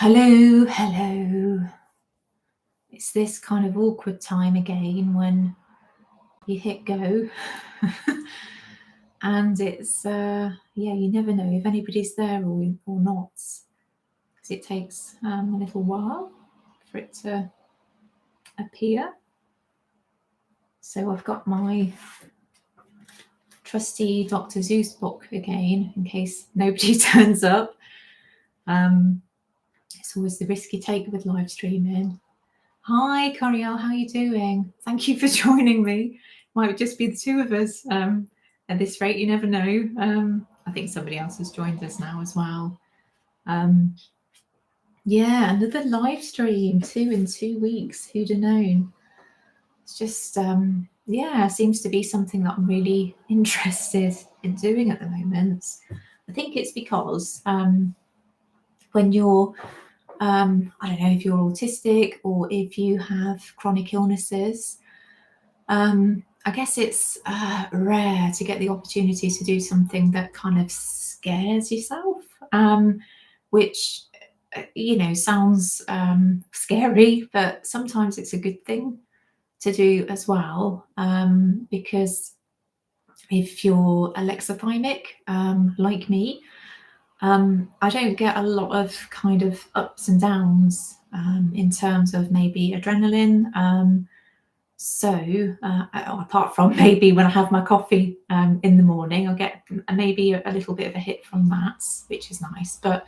Hello, hello. It's this kind of awkward time again when you hit go. And it's, you never know if anybody's there or not, because it takes a little while for it to appear. So I've got my trusty Dr. Zeus book again, in case nobody turns up. It's always the risk you take with live streaming. Hi, Coriel, how are you doing? Thank you for joining me. Might just be the two of us. At this rate, you never know. I think somebody else has joined us now as well. Yeah, another live stream, 2 in 2 weeks. Who'd have known? It's just, seems to be something that I'm really interested in doing at the moment. I think it's because when you're I don't know if you're autistic or if you have chronic illnesses. I guess it's rare to get the opportunity to do something that kind of scares yourself, which, sounds scary, but sometimes it's a good thing to do as well, because if you're alexithymic, like me, I don't get a lot of kind of ups and downs in terms of maybe adrenaline. So apart from maybe when I have my coffee in the morning, I'll get maybe a little bit of a hit from that, which is nice. But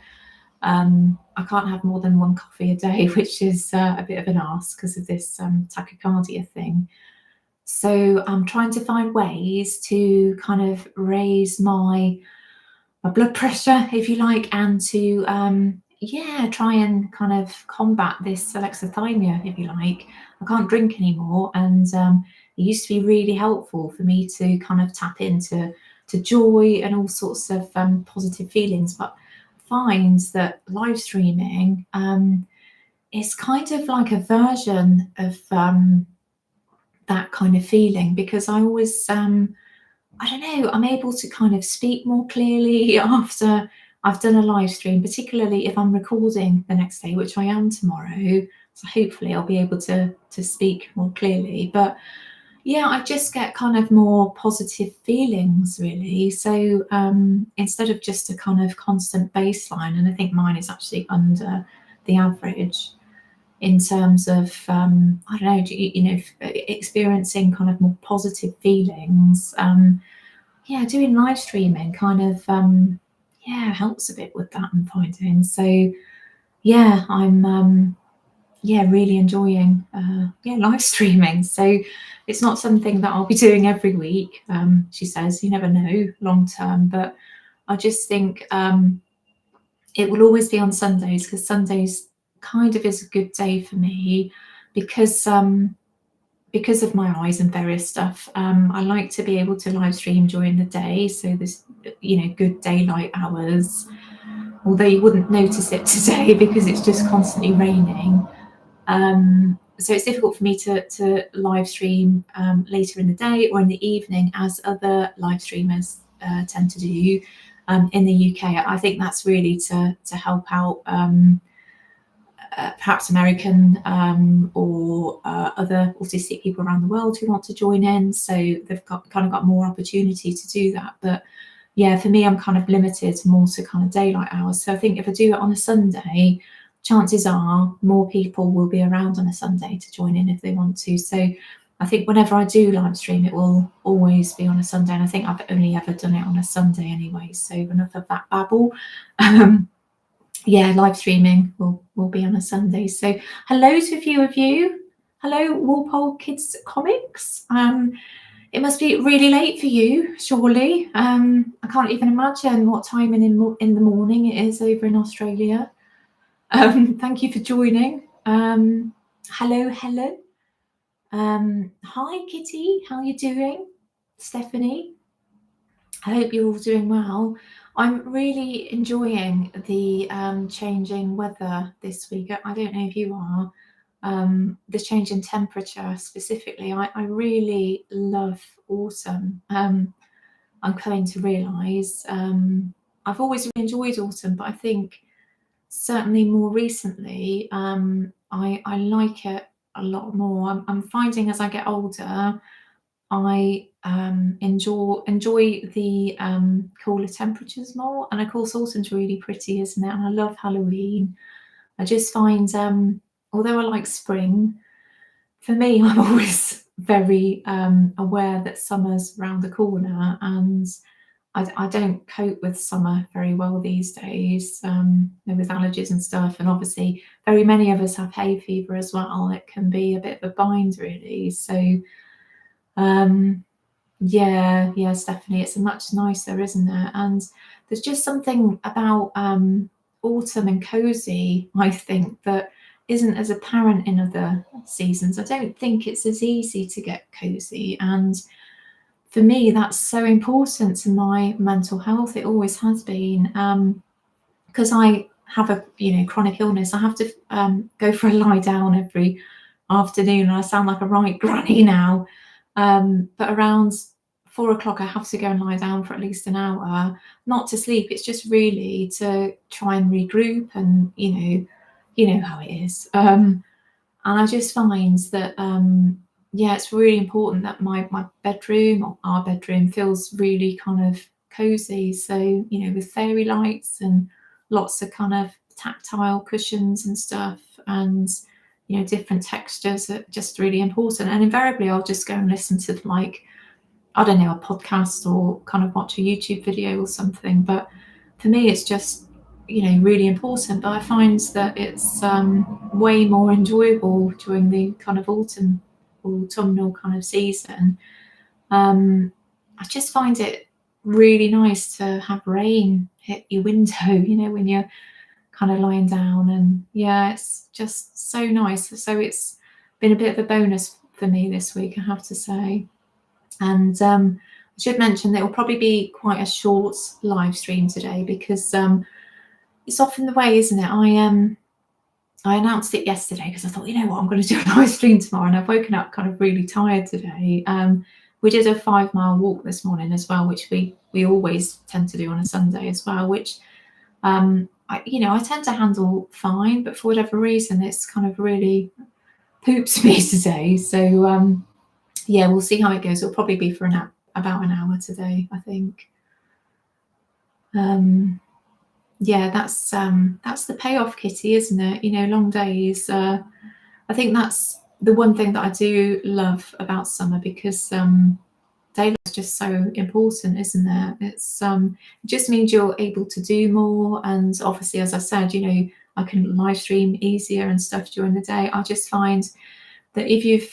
I can't have more than one coffee a day, which is a bit of an ask because of this tachycardia thing. So I'm trying to find ways to kind of raise my blood pressure, if you like, and to try and kind of combat this alexithymia, if you like. I can't drink anymore, and it used to be really helpful for me to kind of tap into joy and all sorts of positive feelings. But I find that live streaming is kind of like a version of that kind of feeling, because I always I don't know, I'm able to kind of speak more clearly after I've done a live stream, particularly if I'm recording the next day, which I am tomorrow. So hopefully I'll be able to speak more clearly. But yeah, I just get kind of more positive feelings, really. So instead of just a kind of constant baseline, and I think mine is actually under the average in terms of, I don't know, experiencing kind of more positive feelings. Doing live streaming kind of helps a bit with that, I'm finding. So yeah, I'm really enjoying live streaming. So it's not something that I'll be doing every week. She says, you never know long term, but I just think it will always be on Sundays, because Sundays kind of is a good day for me because of my eyes and various stuff. I like to be able to live stream during the day, so there's good daylight hours, although you wouldn't notice it today because it's just constantly raining. So it's difficult for me to live stream later in the day or in the evening, as other live streamers tend to do in the UK. I think that's really to help out perhaps American or other autistic people around the world who want to join in. So they've got more opportunity to do that. But yeah, for me, I'm kind of limited more to kind of daylight hours. So I think if I do it on a Sunday, chances are more people will be around on a Sunday to join in if they want to. So I think whenever I do live stream, it will always be on a Sunday. And I think I've only ever done it on a Sunday anyway. So enough of that babble. Live streaming will be on a Sunday. So hello to a few of you. Hello, Walpole Kids Comics. It must be really late for you, surely. I can't even imagine what time in the morning it is over in Australia. Thank you for joining. Hello. Hi, Kitty. How are you doing? Stephanie. I hope you're all doing well. I'm really enjoying the changing weather this week. I don't know if you are. The change in temperature specifically. I really love autumn. I'm coming to realise I've always really enjoyed autumn, but I think certainly more recently, I like it a lot more. I'm finding as I get older, I enjoy the cooler temperatures more. And of course, autumn's really pretty, isn't it? And I love Halloween. I just find, although I like spring, for me, I'm always very aware that summer's round the corner, and I don't cope with summer very well these days, with allergies and stuff. And obviously, very many of us have hay fever as well. It can be a bit of a bind, really. So, um, yeah, yes, definitely. It's much nicer, isn't it? And there's just something about autumn and cozy, I think, that isn't as apparent in other seasons. I don't think it's as easy to get cozy. And for me, that's so important to my mental health. It always has been. Because I have a chronic illness, I have to go for a lie down every afternoon, and I sound like a right granny now. But around 4 o'clock, I have to go and lie down for at least an hour, not to sleep. It's just really to try and regroup, and you know how it is. And I just find that yeah, it's really important that my bedroom, or our bedroom, feels really kind of cozy. So with fairy lights and lots of kind of tactile cushions and stuff, and different textures are just really important. And invariably, I'll just go and listen to, like, I don't know, a podcast, or kind of watch a YouTube video or something. But for me, it's just really important. But I find that it's way more enjoyable during the kind of autumnal kind of season. I just find it really nice to have rain hit your window, when you're kind of lying down. And yeah, it's just so nice. So it's been a bit of a bonus for me this week, I have to say. And I should mention that it will probably be quite a short live stream today, because it's often the way, isn't it? I announced it yesterday because I thought, you know what, I'm going to do a live stream tomorrow, and I've woken up kind of really tired today. We did a 5 mile walk this morning as well, which we always tend to do on a Sunday as well, which I tend to handle fine, but for whatever reason, it's kind of really poops me today. So yeah, we'll see how it goes. It'll probably be for about an hour today, I think. Yeah, that's the payoff, Kitty, isn't it? Long days. I think that's the one thing that I do love about summer, because daylight's just so important, isn't it? It just means you're able to do more, and obviously, as I said, I can live stream easier and stuff during the day. I just find that if you've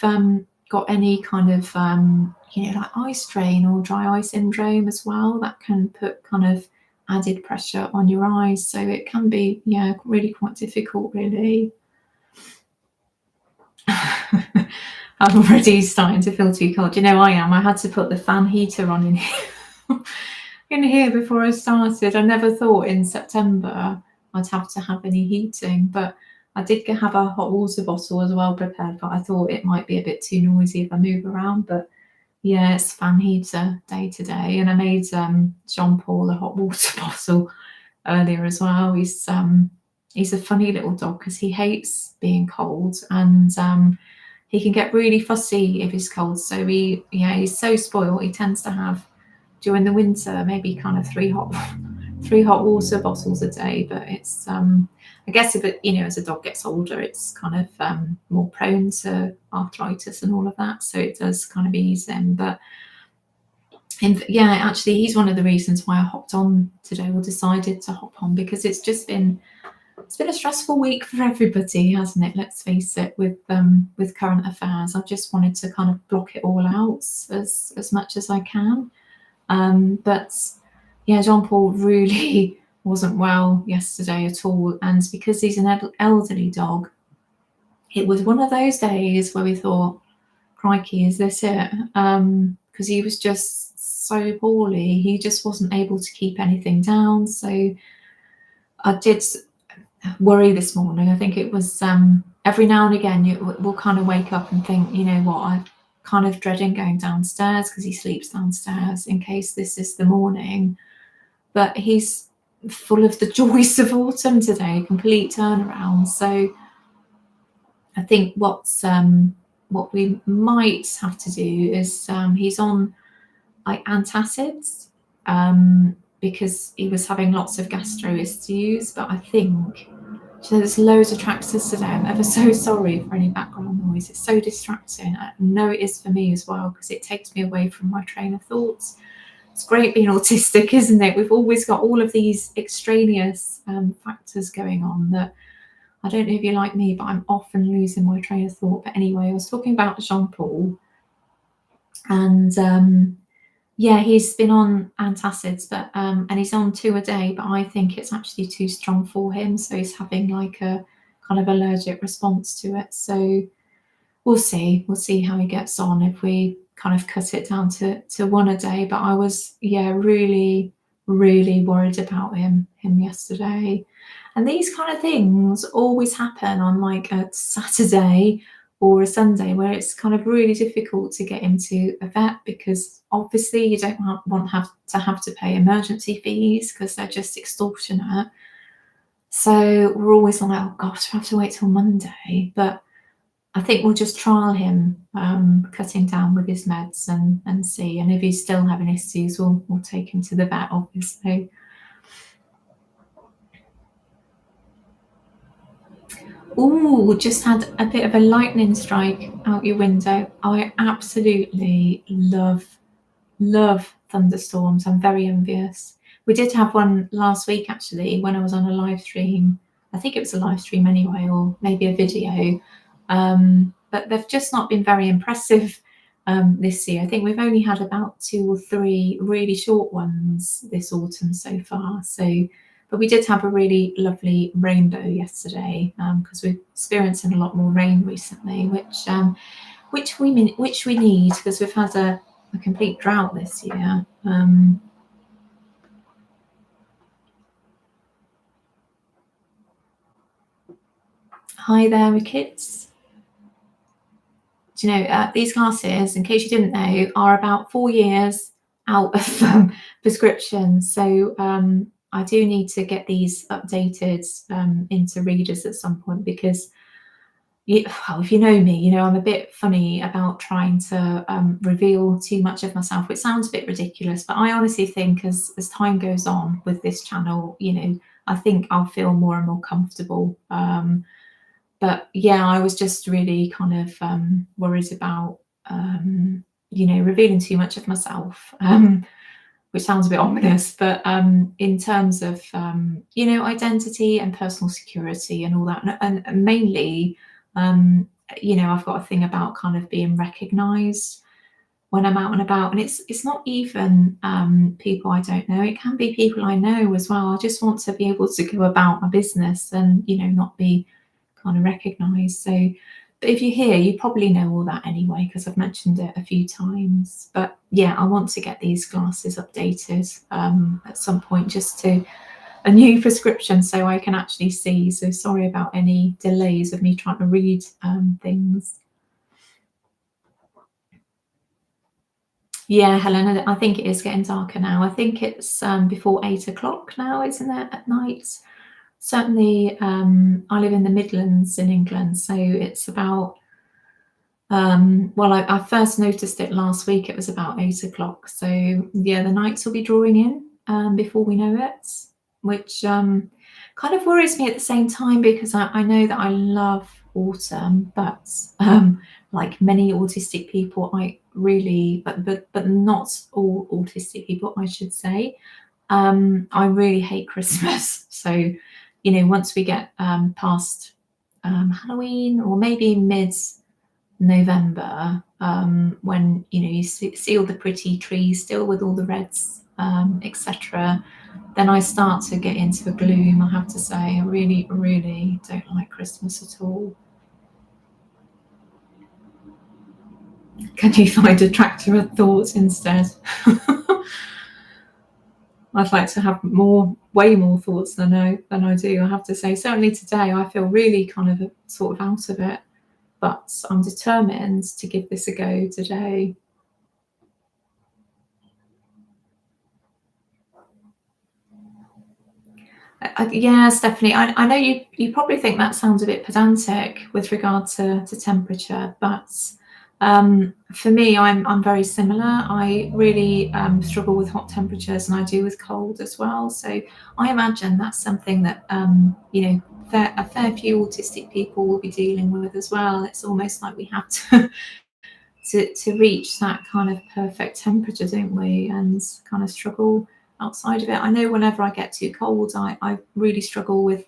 got any kind of like eye strain or dry eye syndrome as well, that can put kind of added pressure on your eyes. So it can be really quite difficult, really. I'm already starting to feel too cold. I am. I had to put the fan heater on in here, in here before I started. I never thought in September I'd have to have any heating, but I did have a hot water bottle as well prepared, but I thought it might be a bit too noisy if I move around. But yeah, it's fan heater day to day. And I made John Paul a hot water bottle earlier as well. He's a funny little dog, because he hates being cold, and he can get really fussy if he's cold. So he's so spoiled. He tends to have, during the winter, maybe kind of three hot water bottles a day. But it's I guess if it, as a dog gets older, it's kind of more prone to arthritis and all of that. So it does kind of ease him. But actually, he's one of the reasons why I hopped on today, or decided to hop on, because it's been a stressful week for everybody, hasn't it? Let's face it, with current affairs. I've just wanted to kind of block it all out as much as I can. But yeah, John Paul really wasn't well yesterday at all, and because he's an elderly dog, it was one of those days where we thought, crikey, is this it? Because he was just so poorly. He just wasn't able to keep anything down. So I did worry this morning. I think it was every now and again we'll kind of wake up and think, you know what, I'm kind of dreading going downstairs, because he sleeps downstairs, in case this is the morning. But he's full of the joys of autumn today, complete turnaround. So I think what we might have to do is he's on like antacids because he was having lots of gastro issues. But I think there's loads of tractors today. I'm ever so sorry for any background noise. It's so distracting. I know it is for me as well because it takes me away from my train of thoughts. It's great being autistic, isn't it? We've always got all of these extraneous factors going on that I don't know if you're like me, but I'm often losing my train of thought. But anyway, I was talking about Jean-Paul, and yeah, he's been on antacids, but and he's on 2 a day, but I think it's actually too strong for him. So he's having like a kind of allergic response to it. So we'll see. We'll see how he gets on if we kind of cut it down to 1 a day. But I was, yeah, really, really worried about him yesterday. And these kind of things always happen on like a Saturday or a Sunday where it's kind of really difficult to get into a vet because obviously you don't want to have to pay emergency fees because they're just extortionate. So we're always like, oh gosh, we have to wait till Monday. But I think we'll just trial him cutting down with his meds and see. And if he's still having issues, we'll take him to the vet, obviously. Ooh, just had a bit of a lightning strike out your window. I absolutely love thunderstorms. I'm very envious. We did have one last week actually when I was on a live stream. I think it was a live stream anyway, or maybe a video. But they've just not been very impressive this year. I think we've only had about 2 or 3 really short ones this autumn so far. So, but we did have a really lovely rainbow yesterday because we're experiencing a lot more rain recently, which we need because we've had a complete drought this year. Hi there, kids. Do you know these classes, in case you didn't know, are about 4 years out of prescriptions. So I do need to get these updated into readers at some point because well, if you know me, you know I'm a bit funny about trying to reveal too much of myself, which sounds a bit ridiculous, but I honestly think as time goes on with this channel, you know, I think I'll feel more and more comfortable. But yeah, I was just really kind of worried about, you know, revealing too much of myself, which sounds a bit ominous, but in terms of, you know, identity and personal security and all that, and mainly, you know, I've got a thing about kind of being recognised when I'm out and about, and it's not even people I don't know. It can be people I know as well. I just want to be able to go about my business and, you know, not be kind of recognised. So, but if you're here, you probably know all that anyway because I've mentioned it a few times. But yeah, I want to get these glasses updated at some point, just to a new prescription so I can actually see. So sorry about any delays of me trying to read things. Yeah, Helen, I think it is getting darker now. I think it's before 8 o'clock now, isn't it, at night? Certainly, I live in the Midlands in England, so it's about, well, I first noticed it last week, it was about 8 o'clock. So yeah, the nights will be drawing in before we know it, which kind of worries me at the same time because I know that I love autumn, but like many autistic people, I really, but not all autistic people, I should say, I really hate Christmas. So, you know, once we get past Halloween or maybe mid-November, when, you know, you see all the pretty trees still with all the reds, etc., then I start to get into a gloom, I have to say. I really, really don't like Christmas at all. Can you find a tractor of thought instead? I'd like to have way more thoughts than I do, I have to say. Certainly today, I feel really kind of sort of out of it, but I'm determined to give this a go today. Yes, definitely. I know you probably think that sounds a bit pedantic with regard to temperature, but for me, I'm very similar. I really struggle with hot temperatures, and I do with cold as well. So I imagine that's something that a fair few autistic people will be dealing with as well. It's almost like we have to to reach that kind of perfect temperature, don't we? And kind of struggle outside of it. I know whenever I get too cold, I really struggle with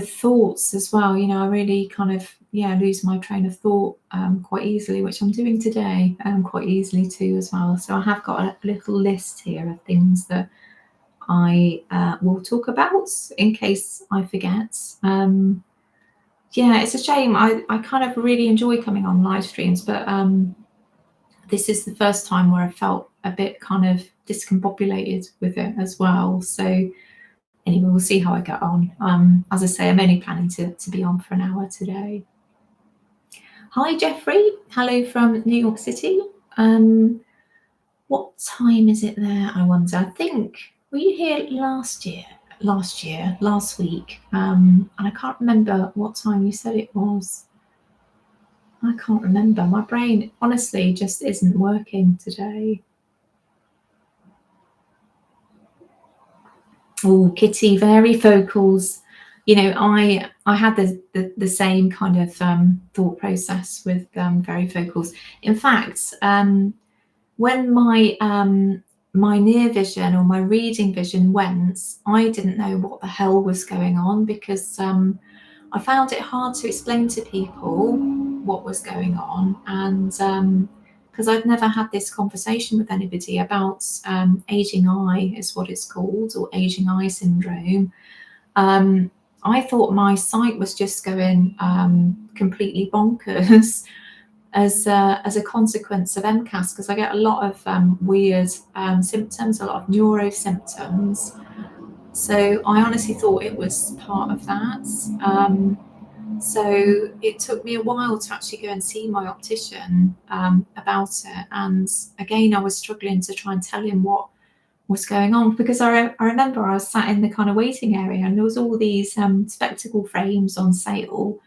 thoughts as well. I really kind of lose my train of thought quite easily, which I'm doing today quite easily too as well. So I have got a little list here of things that I will talk about in case I forget. Yeah, it's a shame. I kind of really enjoy coming on live streams, but this is the first time where I felt a bit kind of discombobulated with it as well. So anyway, we'll see how I get on. As I say, I'm only planning to be on for an hour today. Hi, Jeffrey. Hello from New York City. What time is it there? I wonder. I think, were you here last year? Last week. And I can't remember what time you said it was. I can't remember. My brain honestly just isn't working today. Oh, Kitty, varifocals. I had the same kind of thought process with varifocals. In fact, when my near vision or my reading vision went, I didn't know what the hell was going on, because I found it hard to explain to people what was going on, and because I'd never had this conversation with anybody about aging eye, is what it's called, or aging eye syndrome. I thought my sight was just going completely bonkers as a consequence of MCAS, because I get a lot of weird symptoms, a lot of neuro symptoms. So I honestly thought it was part of that. So it took me a while to actually go and see my optician about it. And again, I was struggling to try and tell him what was going on, because I remember I was sat in the kind of waiting area, and there was all these spectacle frames on sale,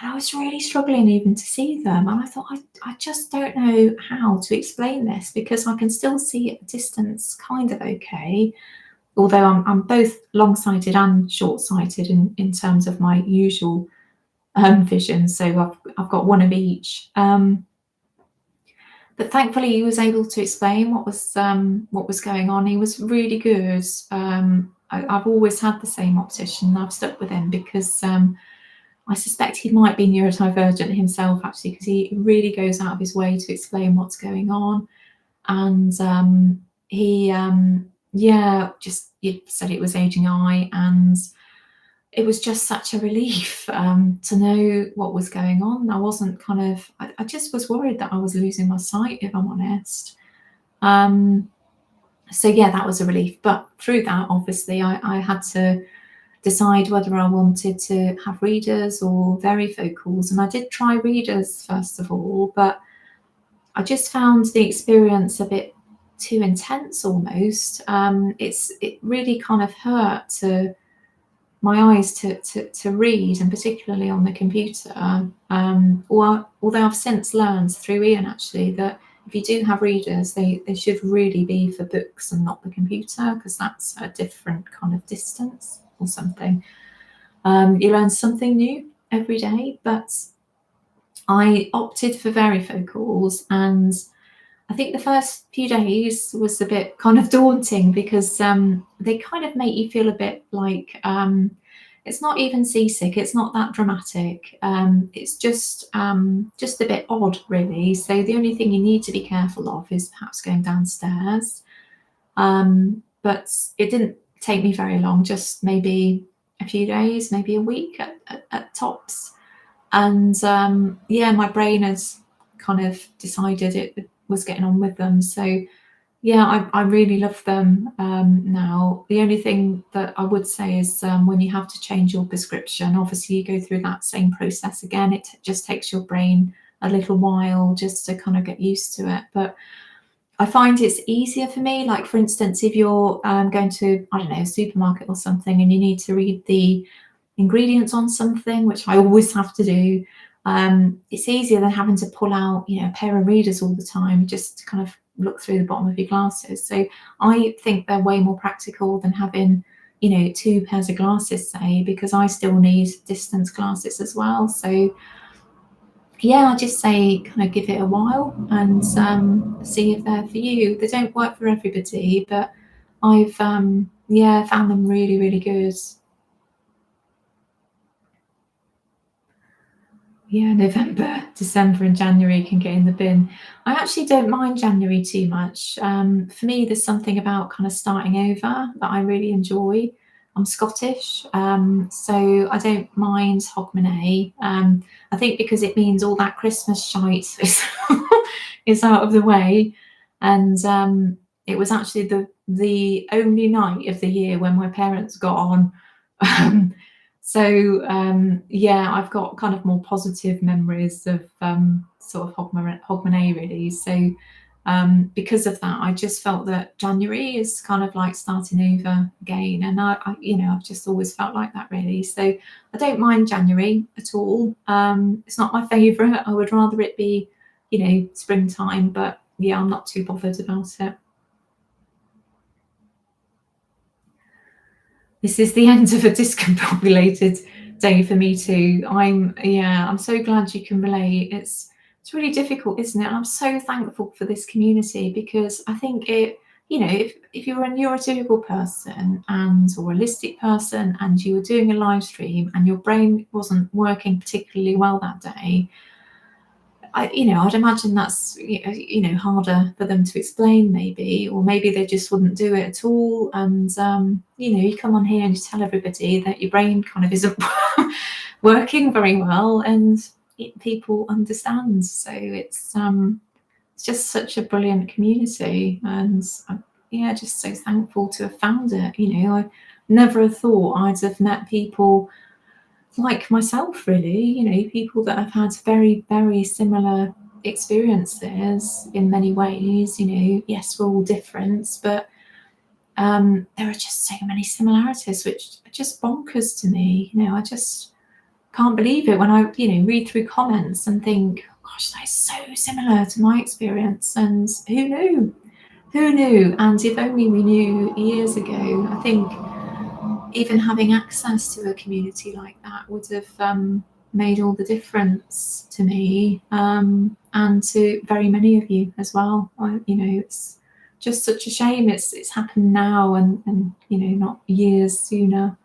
and I was really struggling even to see them. And I thought, I just don't know how to explain this, because I can still see at a distance kind of okay, although I'm both long-sighted and short-sighted in terms of my usual vision. So I've got one of each. But thankfully, he was able to explain what was going on. He was really good. I've always had the same optician. I've stuck with him because I suspect he might be neurodivergent himself, actually, because he really goes out of his way to explain what's going on. And he, just said it was aging eye, and it was just such a relief to know what was going on. I wasn't I just was worried that I was losing my sight, if I'm honest. So yeah, that was a relief. But through that, obviously, I had to decide whether I wanted to have readers or varifocals. And I did try readers first of all, but I just found the experience a bit too intense almost. It really kind of hurt my eyes to read, and particularly on the computer. Although I've since learned through Ian actually that if you do have readers, they should really be for books and not the computer, because that's a different kind of distance or something. You learn something new every day, but I opted for varifocals, and I think the first few days was a bit kind of daunting, because they kind of make you feel a bit like it's not even seasick. It's not that dramatic. It's just a bit odd, really. So the only thing you need to be careful of is perhaps going downstairs. But it didn't take me very long, just maybe a few days, maybe a week at tops. And my brain has kind of decided it was getting on with them. So yeah, I really love them now. The only thing that I would say is when you have to change your prescription, obviously you go through that same process again. It just takes your brain a little while just to kind of get used to it. But I find it's easier for me. Like, for instance, if you're going to, I don't know, a supermarket or something, and you need to read the ingredients on something, which I always have to do, it's easier than having to pull out, a pair of readers all the time, just to kind of look through the bottom of your glasses. So I think they're way more practical than having, two pairs of glasses, say, because I still need distance glasses as well. So yeah, I just say kind of give it a while and see if they're for you. They don't work for everybody, but I've yeah, found them really, really good. Yeah, November, December, and January can get in the bin. I actually don't mind January too much. For me, there's something about kind of starting over that I really enjoy. I'm Scottish, so I don't mind Hogmanay. I think because it means all that Christmas shite is out of the way, and it was actually the only night of the year when my parents got on. Um, so yeah, I've got kind of more positive memories of sort of Hogmanay really. So because of that, I just felt that January is kind of like starting over again, and I've just always felt like that really. So I don't mind January at all. It's not my favourite. I would rather it be, springtime, but yeah, I'm not too bothered about it. This is the end of a discombobulated day for me too. I'm so glad you can relate. It's really difficult, isn't it? And I'm so thankful for this community because I think if you're a neurotypical person and or a holistic person and you were doing a live stream and your brain wasn't working particularly well that day, I'd imagine that's harder for them to explain, maybe, or maybe they just wouldn't do it at all. And you come on here and you tell everybody that your brain kind of isn't working very well, and people understand. So it's just such a brilliant community, and yeah, just so thankful to have found it. I never thought I'd have met people like myself, really, people that have had very, very similar experiences in many ways. Yes, we're all different, but there are just so many similarities, which are just bonkers to me. I just can't believe it when I, read through comments and think, gosh, that is so similar to my experience. And who knew? Who knew? And if only we knew years ago, I think even having access to a community like that would have made all the difference to me, and to very many of you as well. It's just such a shame it's happened now and not years sooner.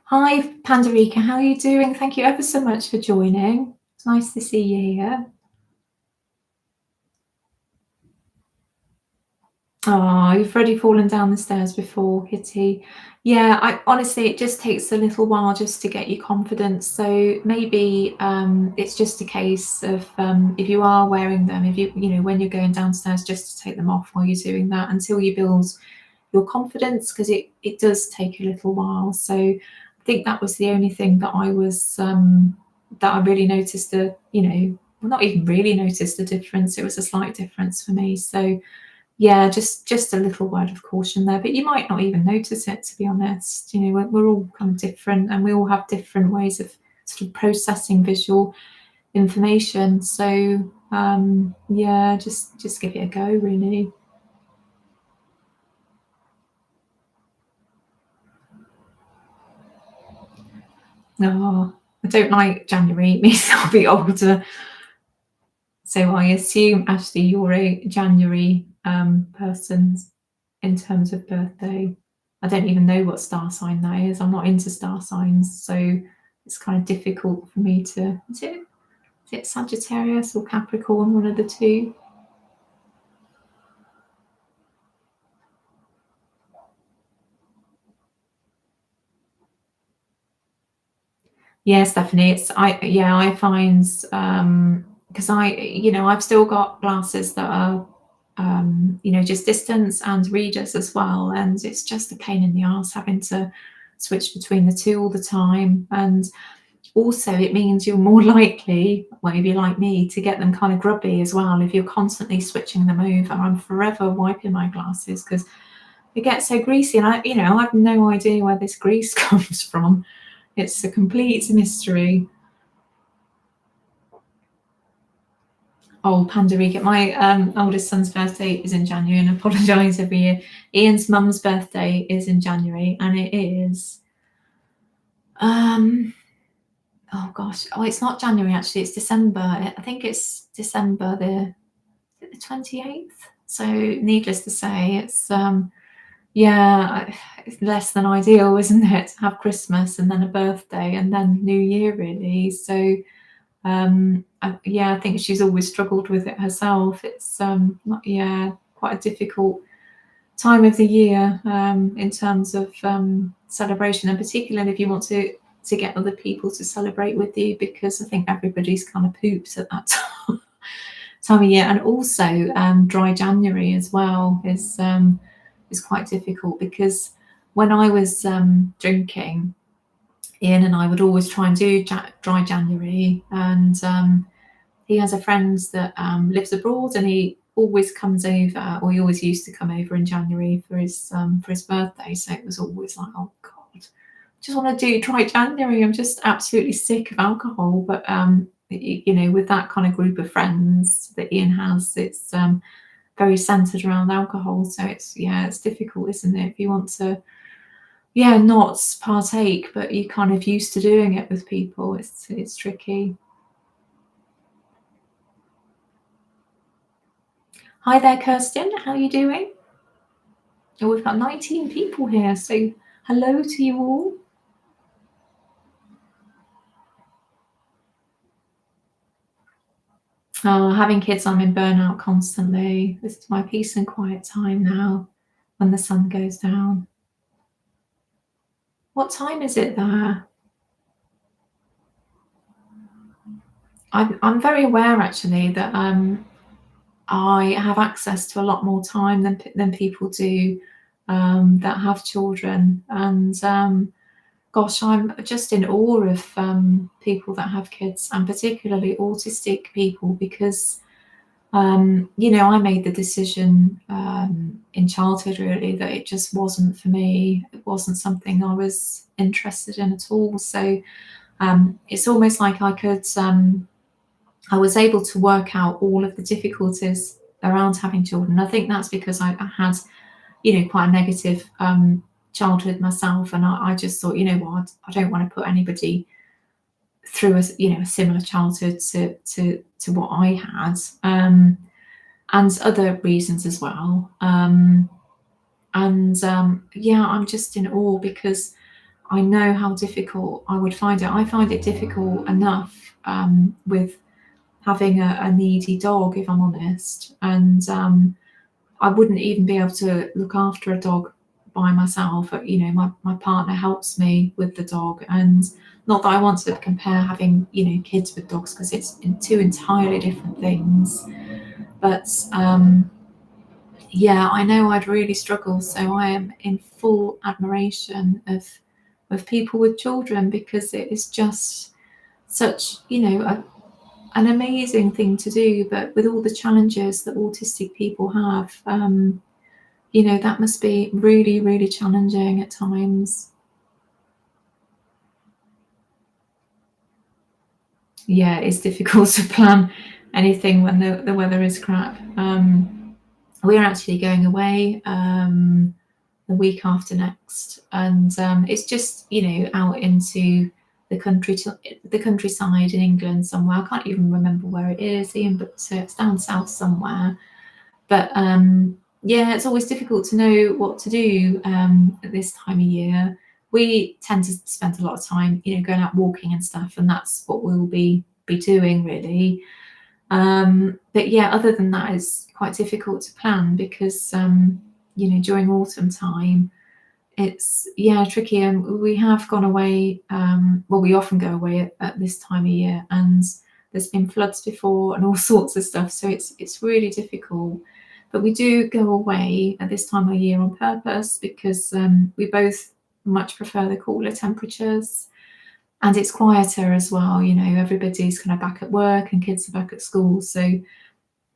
Hi, Pandarica, how are you doing? Thank you ever so much for joining. It's nice to see you here. Oh, you've already fallen down the stairs before, Kitty. Yeah, I honestly, it just takes a little while just to get your confidence. So maybe it's just a case of if you are wearing them, if when you're going downstairs, just to take them off while you're doing that until you build your confidence, because it does take a little while. So I think that was the only thing that I was that I really noticed well, not even really noticed the difference. It was a slight difference for me. So yeah, just a little word of caution there, but you might not even notice it, to be honest. We're all kind of different, and we all have different ways of sort of processing visual information. So yeah, just give it a go, really. Oh, I don't like January. It means I'll be older. So I assume, Ashley, you're a January person in terms of birthday. I don't even know what star sign that is. I'm not into star signs, so it's kind of difficult for me to. Is it Sagittarius or Capricorn? One of the two. Yes, Stephanie. I find because I've still got glasses that are just distance and readers as well, and it's just a pain in the arse having to switch between the two all the time. And also it means you're more likely, well, if you're like me, to get them kind of grubby as well if you're constantly switching them over. I'm forever wiping my glasses because they get so greasy, and I have no idea where this grease comes from. It's a complete mystery. Oh, Pandorica. My oldest son's birthday is in January, and I apologise every year. Ian's mum's birthday is in January, and it is oh gosh, it's not January actually, it's December. I think it's December the 28th. So needless to say, it's it's less than ideal, isn't it, to have Christmas and then a birthday and then New Year, really. So I think she's always struggled with it herself. It's quite a difficult time of the year in terms of celebration, and particularly if you want to get other people to celebrate with you, because I think everybody's kind of poops at that time of year. And also dry January as well is quite difficult, because when I was drinking, Ian and I would always try and do dry January, and he has a friend that lives abroad, and he always comes over, or he always used to come over in January for his birthday. So it was always like, oh God, I just want to do dry January. I'm just absolutely sick of alcohol. But with that kind of group of friends that Ian has, it's very centered around alcohol. So it's difficult, isn't it? If you want to not partake, but you're kind of used to doing it with people, it's tricky. Hi there, Kirsten. How are you doing? Oh, we've got 19 people here, so hello to you all. Oh, having kids, I'm in burnout constantly. This is my peace and quiet time now when the sun goes down. What time is it there? I'm very aware actually that I have access to a lot more time than people do that have children, and gosh, I'm just in awe of people that have kids, and particularly autistic people, because I made the decision in childhood really that it just wasn't for me. It wasn't something I was interested in at all. So it's almost like I was able to work out all of the difficulties around having children. I think that's because I had, quite a negative childhood myself, and I just thought, what, I don't want to put anybody through a similar childhood to what I had, and other reasons as well. I'm just in awe, because I know how difficult I would find it. I find it difficult enough with having a needy dog, if I'm honest, and I wouldn't even be able to look after a dog by myself. My partner helps me with the dog, and not that I want to compare having kids with dogs, because it's two entirely different things. But I know I'd really struggle. So I am in full admiration of people with children, because it is just such an amazing thing to do. But with all the challenges that autistic people have, that must be really, really challenging at times. Yeah, it's difficult to plan anything when the weather is crap. We're actually going away the week after next, and it's just out into the countryside in England somewhere. I can't even remember where it is, Ian, but it's down south somewhere. But it's always difficult to know what to do at this time of year. We tend to spend a lot of time, going out walking and stuff, and that's what we'll be doing really. But other than that, it's quite difficult to plan, because during autumn time, it's tricky. And we have gone away. We often go away at this time of year, and there's been floods before and all sorts of stuff. So it's really difficult. But we do go away at this time of year on purpose, because much prefer the cooler temperatures. And it's quieter as well, you know, everybody's kind of back at work and kids are back at school. So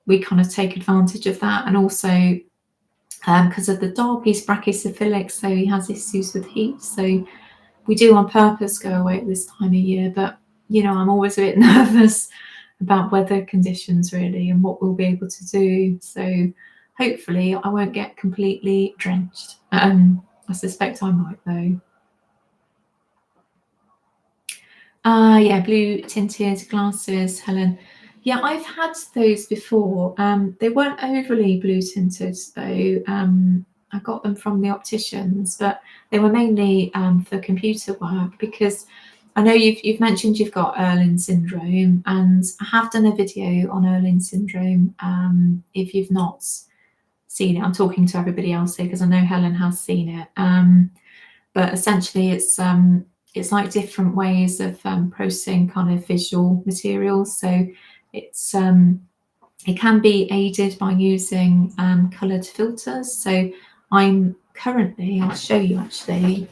we kind of take advantage of that. And also because of the dog, he's brachycephalic, so he has issues with heat. So we do on purpose go away at this time of year. But, you know, I'm always a bit nervous about weather conditions really and what we'll be able to do. So hopefully I won't get completely drenched. I suspect I might though. Yeah, blue tinted glasses, Helen. Yeah, I've had those before. They weren't overly blue tinted though. I got them from the opticians, but they were mainly for computer work because I know you've mentioned you've got Erlin syndrome, and I have done a video on Erlin syndrome. If you've not seen it, I'm talking to everybody else here because I know Helen has seen it. But essentially, it's like different ways of processing kind of visual materials. So it's it can be aided by using coloured filters. So I'm currently, I'll show you actually.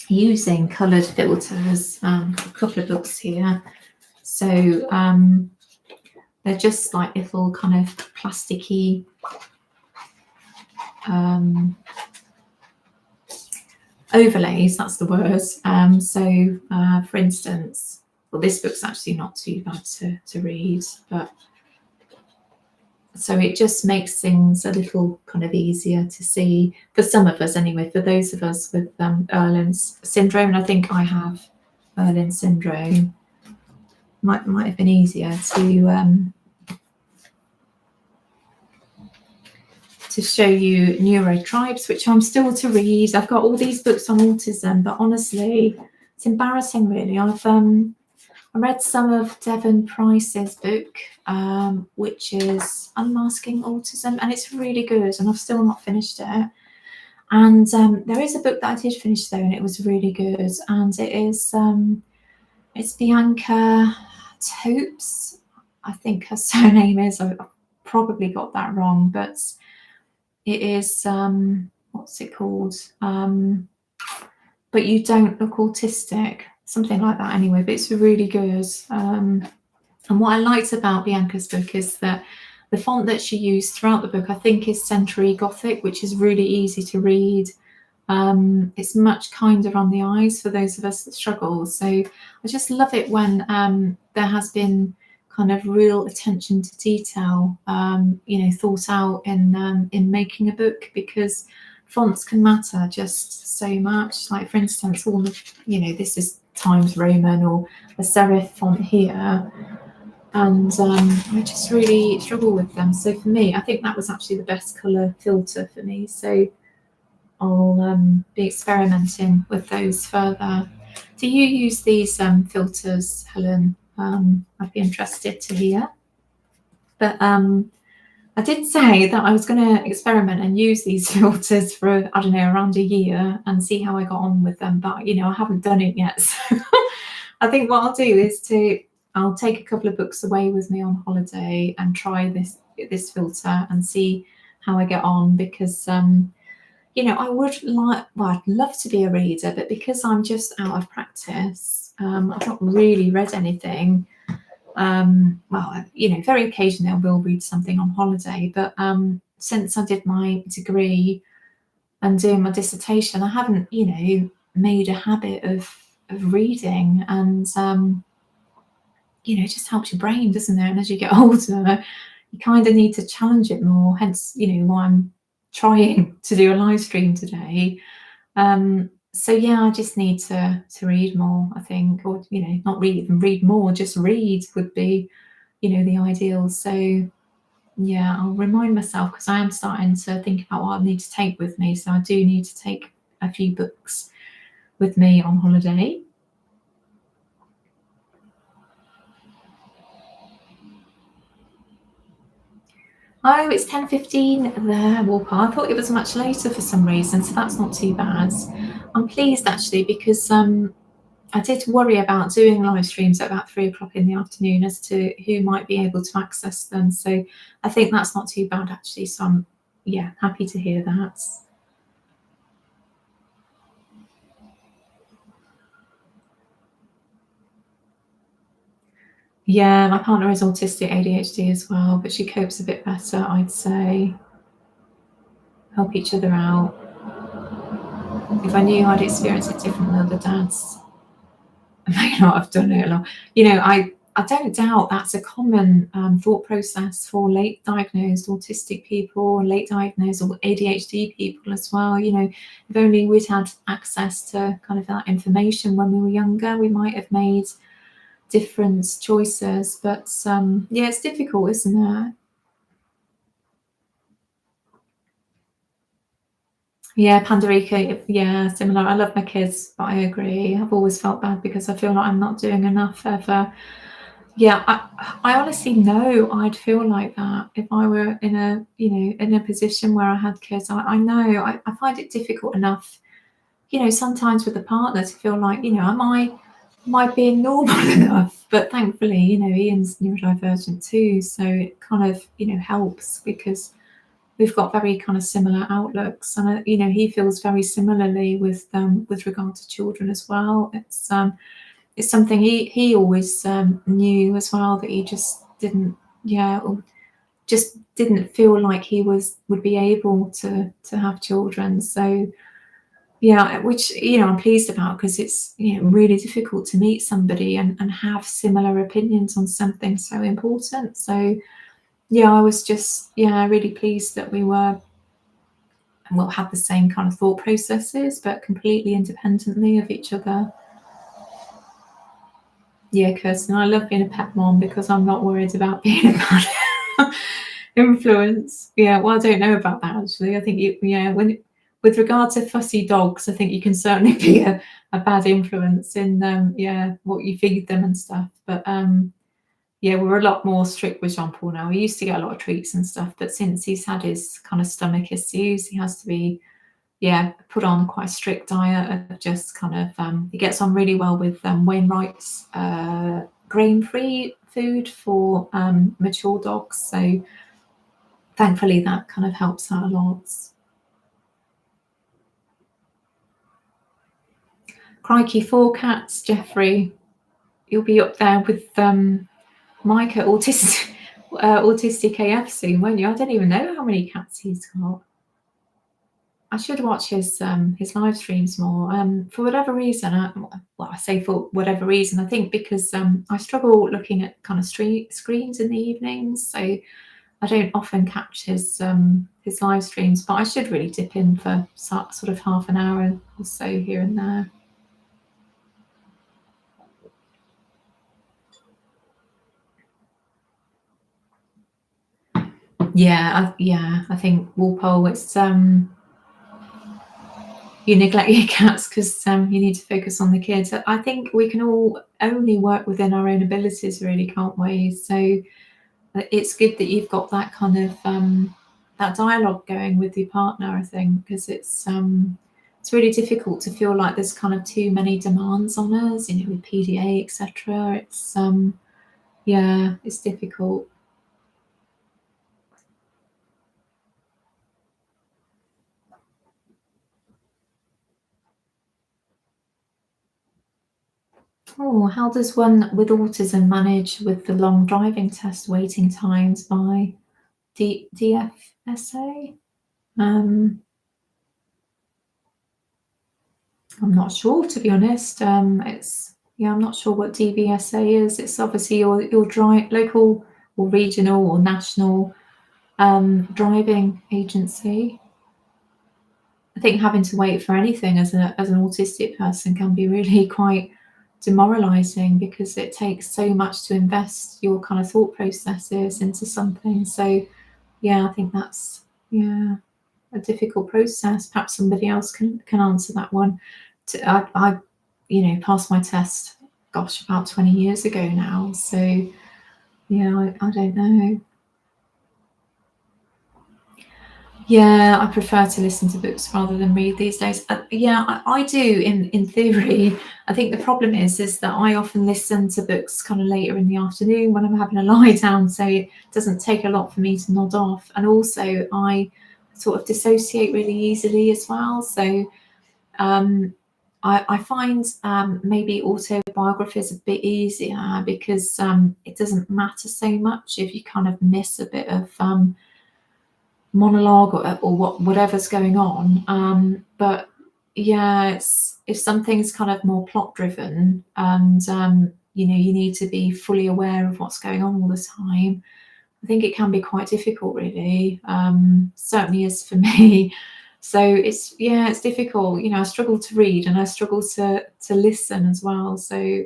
Using coloured filters, a couple of books here. So they're just like little kind of plasticky overlays, that's the word. So for instance, well, this book's actually not too bad to read, but so it just makes things a little kind of easier to see for some of us anyway, for those of us with Erlin's syndrome, and I think I have Erlin's syndrome, might have been easier to show you Neurotribes, which I'm still to read. I've got all these books on autism, but honestly, it's embarrassing really. I read some of Devon Price's book, which is Unmasking Autism, and it's really good, and I've still not finished it. And there is a book that I did finish though, and it was really good, and it is it's Bianca Topes, I think her surname is. I've probably got that wrong, but it is what's it called? But You Don't Look Autistic, something like that anyway, but it's really good. And what I liked about Bianca's book is that the font that she used throughout the book, I think, is Century Gothic, which is really easy to read. It's much kinder on the eyes for those of us that struggle. So I just love it when there has been kind of real attention to detail, you know, thought out in making a book, because fonts can matter just so much. Like for instance, all the, you know, this is Times Roman or a serif font here, and I just really struggle with them. So for me, I think that was actually the best colour filter for me. So I'll be experimenting with those further. Do you use these filters, Helen? I'd be interested to hear. But I did say that I was going to experiment and use these filters for, I don't know, around a year and see how I got on with them. But, you know, I haven't done it yet. So I think what I'll do is I'll take a couple of books away with me on holiday and try this filter and see how I get on, because you know, I'd love to be a reader, but because I'm just out of practice, I've not really read anything. Well, you know, very occasionally I will read something on holiday, but since I did my degree and doing my dissertation, I haven't, you know, made a habit of reading, and you know, it just helps your brain, doesn't it? And as you get older, you kind of need to challenge it more. Hence, you know, why I'm trying to do a live stream today. So yeah, I just need to read more, I think, or, you know, not read more, just read would be, you know, the ideal. So yeah, I'll remind myself, because I am starting to think about what I need to take with me. So I do need to take a few books with me on holiday. Oh, it's 10:15 there, Walker. I thought it was much later for some reason, so that's not too bad. I'm pleased actually, because I did worry about doing live streams at about 3 o'clock in the afternoon as to who might be able to access them. So I think that's not too bad actually. So I'm, yeah, happy to hear that. Yeah, my partner is autistic ADHD as well, but she copes a bit better, I'd say. Help each other out. If I knew I'd experienced it different than other dads, I may not have done it along. You know, I don't doubt that's a common thought process for late diagnosed autistic people and late diagnosed or ADHD people as well. You know, if only we'd had access to kind of that information when we were younger, we might have made different choices. But yeah, it's difficult, isn't it? Yeah, Pandorica, yeah, similar. I love my kids, but I agree. I've always felt bad because I feel like I'm not doing enough ever. Yeah, I honestly know I'd feel like that if I were in a, you know, in a position where I had kids. I know I find it difficult enough, you know, sometimes with a partner to feel like, you know, am I being normal enough? But thankfully, you know, Ian's neurodivergent too, so it kind of, you know, helps because we've got very kind of similar outlooks, and you know, he feels very similarly with regard to children as well. It's something he always knew as well, that he just didn't, yeah, or just didn't feel like he would be able to have children. So yeah, which, you know, I'm pleased about, because it's, you know, really difficult to meet somebody and have similar opinions on something so important. So yeah, I was just, yeah, really pleased that we were, well, have the same kind of thought processes, but completely independently of each other. Yeah, Kirsten, I love being a pet mom because I'm not worried about being a bad influence. Yeah, well, I don't know about that actually. I think you, yeah, when with regard to fussy dogs, I think you can certainly be a bad influence in yeah, what you feed them and stuff. But yeah, we're a lot more strict with Jean Paul now. He used to get a lot of treats and stuff, but since he's had his kind of stomach issues, he has to be, yeah, put on quite a strict diet of just kind of, he gets on really well with Wainwright's grain-free food for mature dogs. So thankfully that kind of helps out a lot. Crikey, 4 cats, Jeffrey. You'll be up there with Mike at Autistic AF soon, won't you? I don't even know how many cats he's got. I should watch his live streams more. For whatever reason, well, I say for whatever reason, I think because I struggle looking at kind of screens in the evenings, so I don't often catch his live streams. But I should really dip in for sort of half an hour or so here and there. Yeah, I think Walpole, it's you neglect your cats because you need to focus on the kids. I think we can all only work within our own abilities, really, can't we? So it's good that you've got that kind of that dialogue going with your partner, I think, because it's really difficult to feel like there's kind of too many demands on us, you know, with PDA, etc. It's yeah, it's difficult. Oh, how does one with autism manage with the long driving test waiting times by DFSA? Um, I'm not sure, to be honest. It's, yeah, I'm not sure what DVSA is. It's obviously your local or regional or national driving agency. I think having to wait for anything as an autistic person can be really quite demoralizing, because it takes so much to invest your kind of thought processes into something. So yeah, I think that's, yeah, a difficult process. Perhaps somebody else can answer that one. I you know, passed my test, gosh, about 20 years ago now. So yeah, I don't know. Yeah, I prefer to listen to books rather than read these days. Yeah, I do in theory. I think the problem is that I often listen to books kind of later in the afternoon when I'm having a lie down, so it doesn't take a lot for me to nod off. And also, I sort of dissociate really easily as well. So um, I find maybe autobiography is a bit easier because it doesn't matter so much if you kind of miss a bit of monologue or whatever's going on. But yeah, it's if something's kind of more plot driven and you need to be fully aware of what's going on all the time. I think it can be quite difficult, really. Certainly is for me. So it's difficult. I struggle to read and I struggle to listen as well. So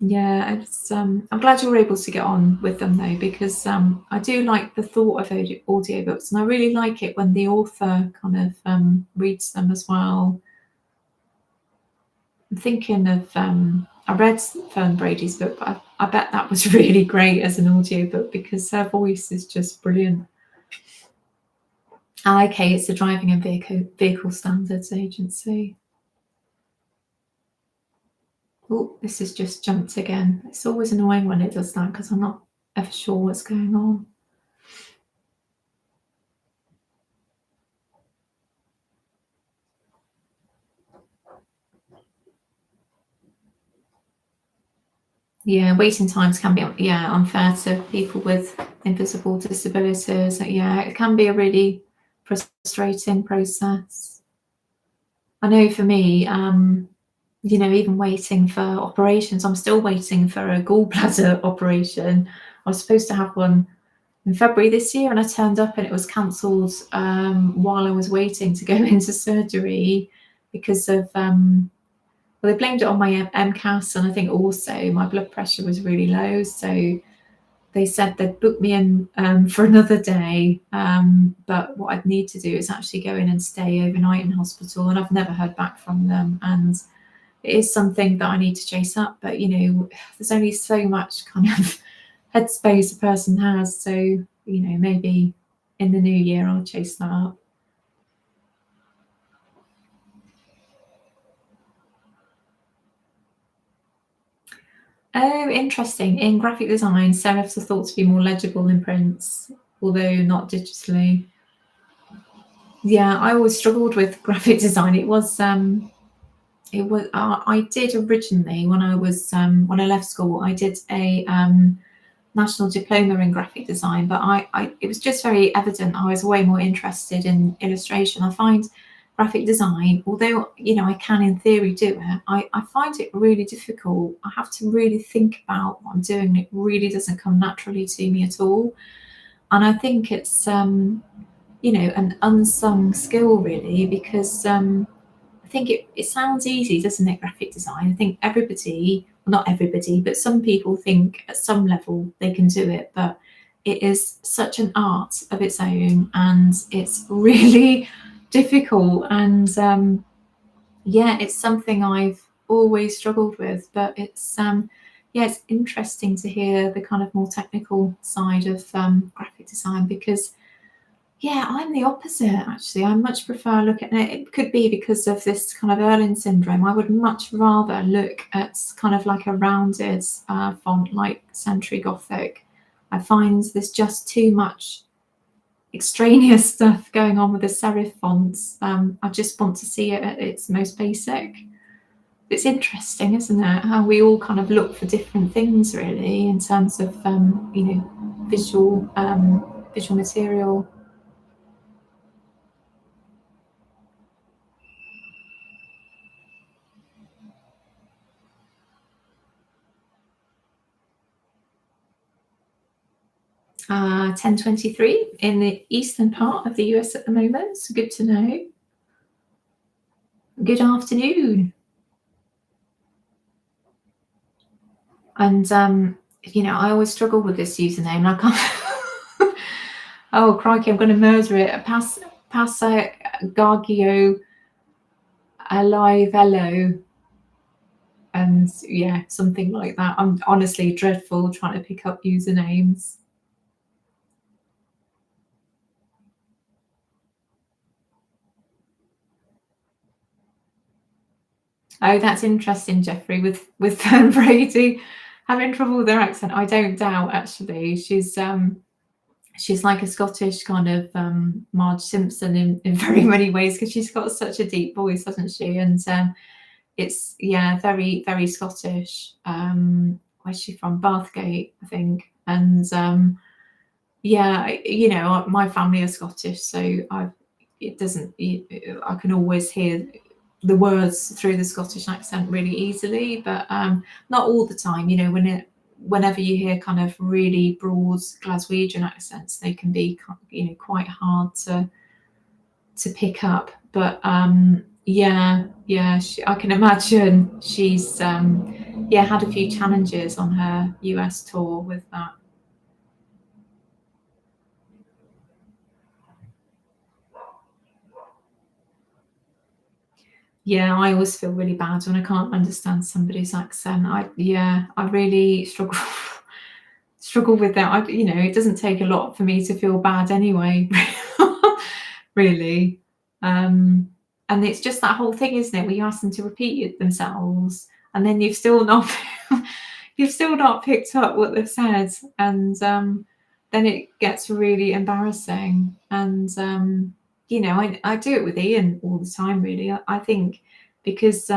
yeah, I'm glad you were able to get on with them though, because I do like the thought of audiobooks, and I really like it when the author kind of reads them as well. I'm thinking of I read Fern Brady's book, but I bet that was really great as an audiobook because her voice is just brilliant. Okay, it's the Driving and Vehicle Standards Agency. Oh, this has just jumped again. It's always annoying when it does that because I'm not ever sure what's going on. Yeah, waiting times can be unfair to people with invisible disabilities. Yeah, it can be a really frustrating process. I know for me, even waiting for operations, I'm still waiting for a gallbladder operation. I was supposed to have one in February this year, and I turned up and it was cancelled while I was waiting to go into surgery because of well, they blamed it on my MCAS, and I think also my blood pressure was really low. So they said they'd book me in for another day, but what I'd need to do is actually go in and stay overnight in hospital, and I've never heard back from them. And it is something that I need to chase up, but there's only so much kind of headspace a person has. So maybe in the new year I'll chase that up. Oh, interesting. In graphic design, serifs are thought to be more legible in prints, although not digitally. Yeah, I always struggled with graphic design. I did originally when I was when I left school, I did a national diploma in graphic design, but it was just very evident I was way more interested in illustration. I find graphic design, although I can in theory do it, I find it really difficult. I have to really think about what I'm doing. It really doesn't come naturally to me at all. And I think it's an unsung skill really, because I think it sounds easy, doesn't it, graphic design? I think everybody, well, not everybody, but some people think at some level they can do it, but it is such an art of its own, and it's really difficult. And yeah, it's something I've always struggled with, but it's interesting to hear the kind of more technical side of graphic design, because yeah, I'm the opposite actually. I much prefer looking at it. It could be because of this kind of Erlin syndrome. I would much rather look at kind of like a rounded font like Century Gothic. I find there's just too much extraneous stuff going on with the serif fonts. I just want to see it at its most basic. It's interesting, isn't it? How we all kind of look for different things, really, in terms of visual material. 10:23 in the eastern part of the US at the moment. So good to know. Good afternoon. And I always struggle with this username. I can't. Oh crikey! I'm going to murder it. Passa Gargio Alivello, and yeah, something like that. I'm honestly dreadful trying to pick up usernames. Oh, that's interesting, Jeffrey, with Brady having trouble with her accent. I don't doubt, actually. She's like a Scottish kind of Marge Simpson in very many ways, because she's got such a deep voice, hasn't she? And it's, yeah, very, very Scottish. Where's she from? Bathgate, I think. And yeah, you know, my family are Scottish, so it doesn't, I can always hear the words through the Scottish accent really easily, but not all the time. You know, whenever you hear kind of really broad Glaswegian accents, they can be, you know, quite hard to pick up. But yeah, I can imagine she's yeah, had a few challenges on her US tour with that. Yeah, I always feel really bad when I can't understand somebody's accent. I really struggle with that. You know, it doesn't take a lot for me to feel bad anyway, really. And it's just that whole thing, isn't it? Where you ask them to repeat it themselves, and then you've still not picked up what they've said, and then it gets really embarrassing. And you know, I do it with Ian all the time. Really, I think because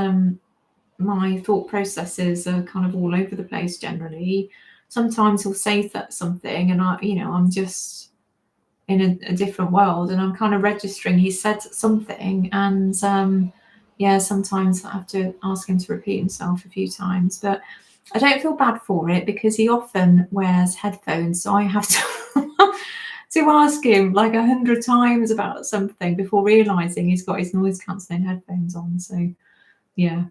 my thought processes are kind of all over the place generally. Sometimes he'll say something, and I'm just in a different world, and I'm kind of registering he said something, and yeah, sometimes I have to ask him to repeat himself a few times, but I don't feel bad for it because he often wears headphones, so I have to to ask him like 100 times about something before realizing he's got his noise cancelling headphones on. So yeah.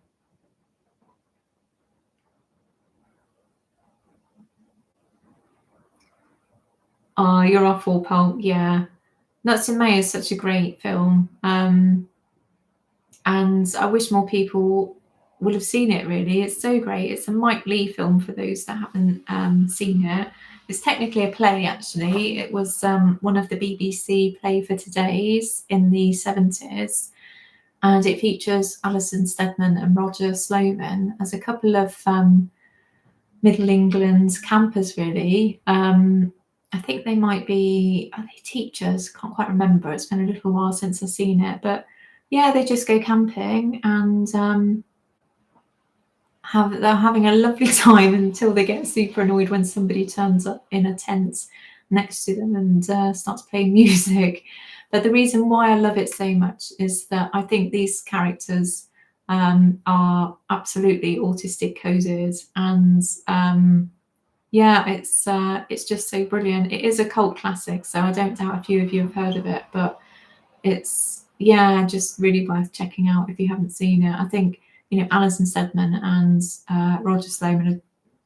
Oh, you're awful, pal. Yeah. Nuts in May is such a great film. And I wish more people would have seen it, really. It's so great. It's a Mike Leigh film for those that haven't seen it. It's technically a play, actually. It was one of the BBC Play for Todays in the 70s. And it features Alison Steadman and Roger Sloman as a couple of Middle England campers, really. I think they might be, are they teachers? Can't quite remember. It's been a little while since I've seen it. But yeah, they just go camping and they're having a lovely time until they get super annoyed when somebody turns up in a tent next to them and starts playing music. But the reason why I love it so much is that I think these characters are absolutely autistic coded, and yeah, it's just so brilliant. It is a cult classic, so I don't doubt a few of you have heard of it, but it's, yeah, just really worth checking out if you haven't seen it. I think, you know, Alison Steadman and Roger Sloman are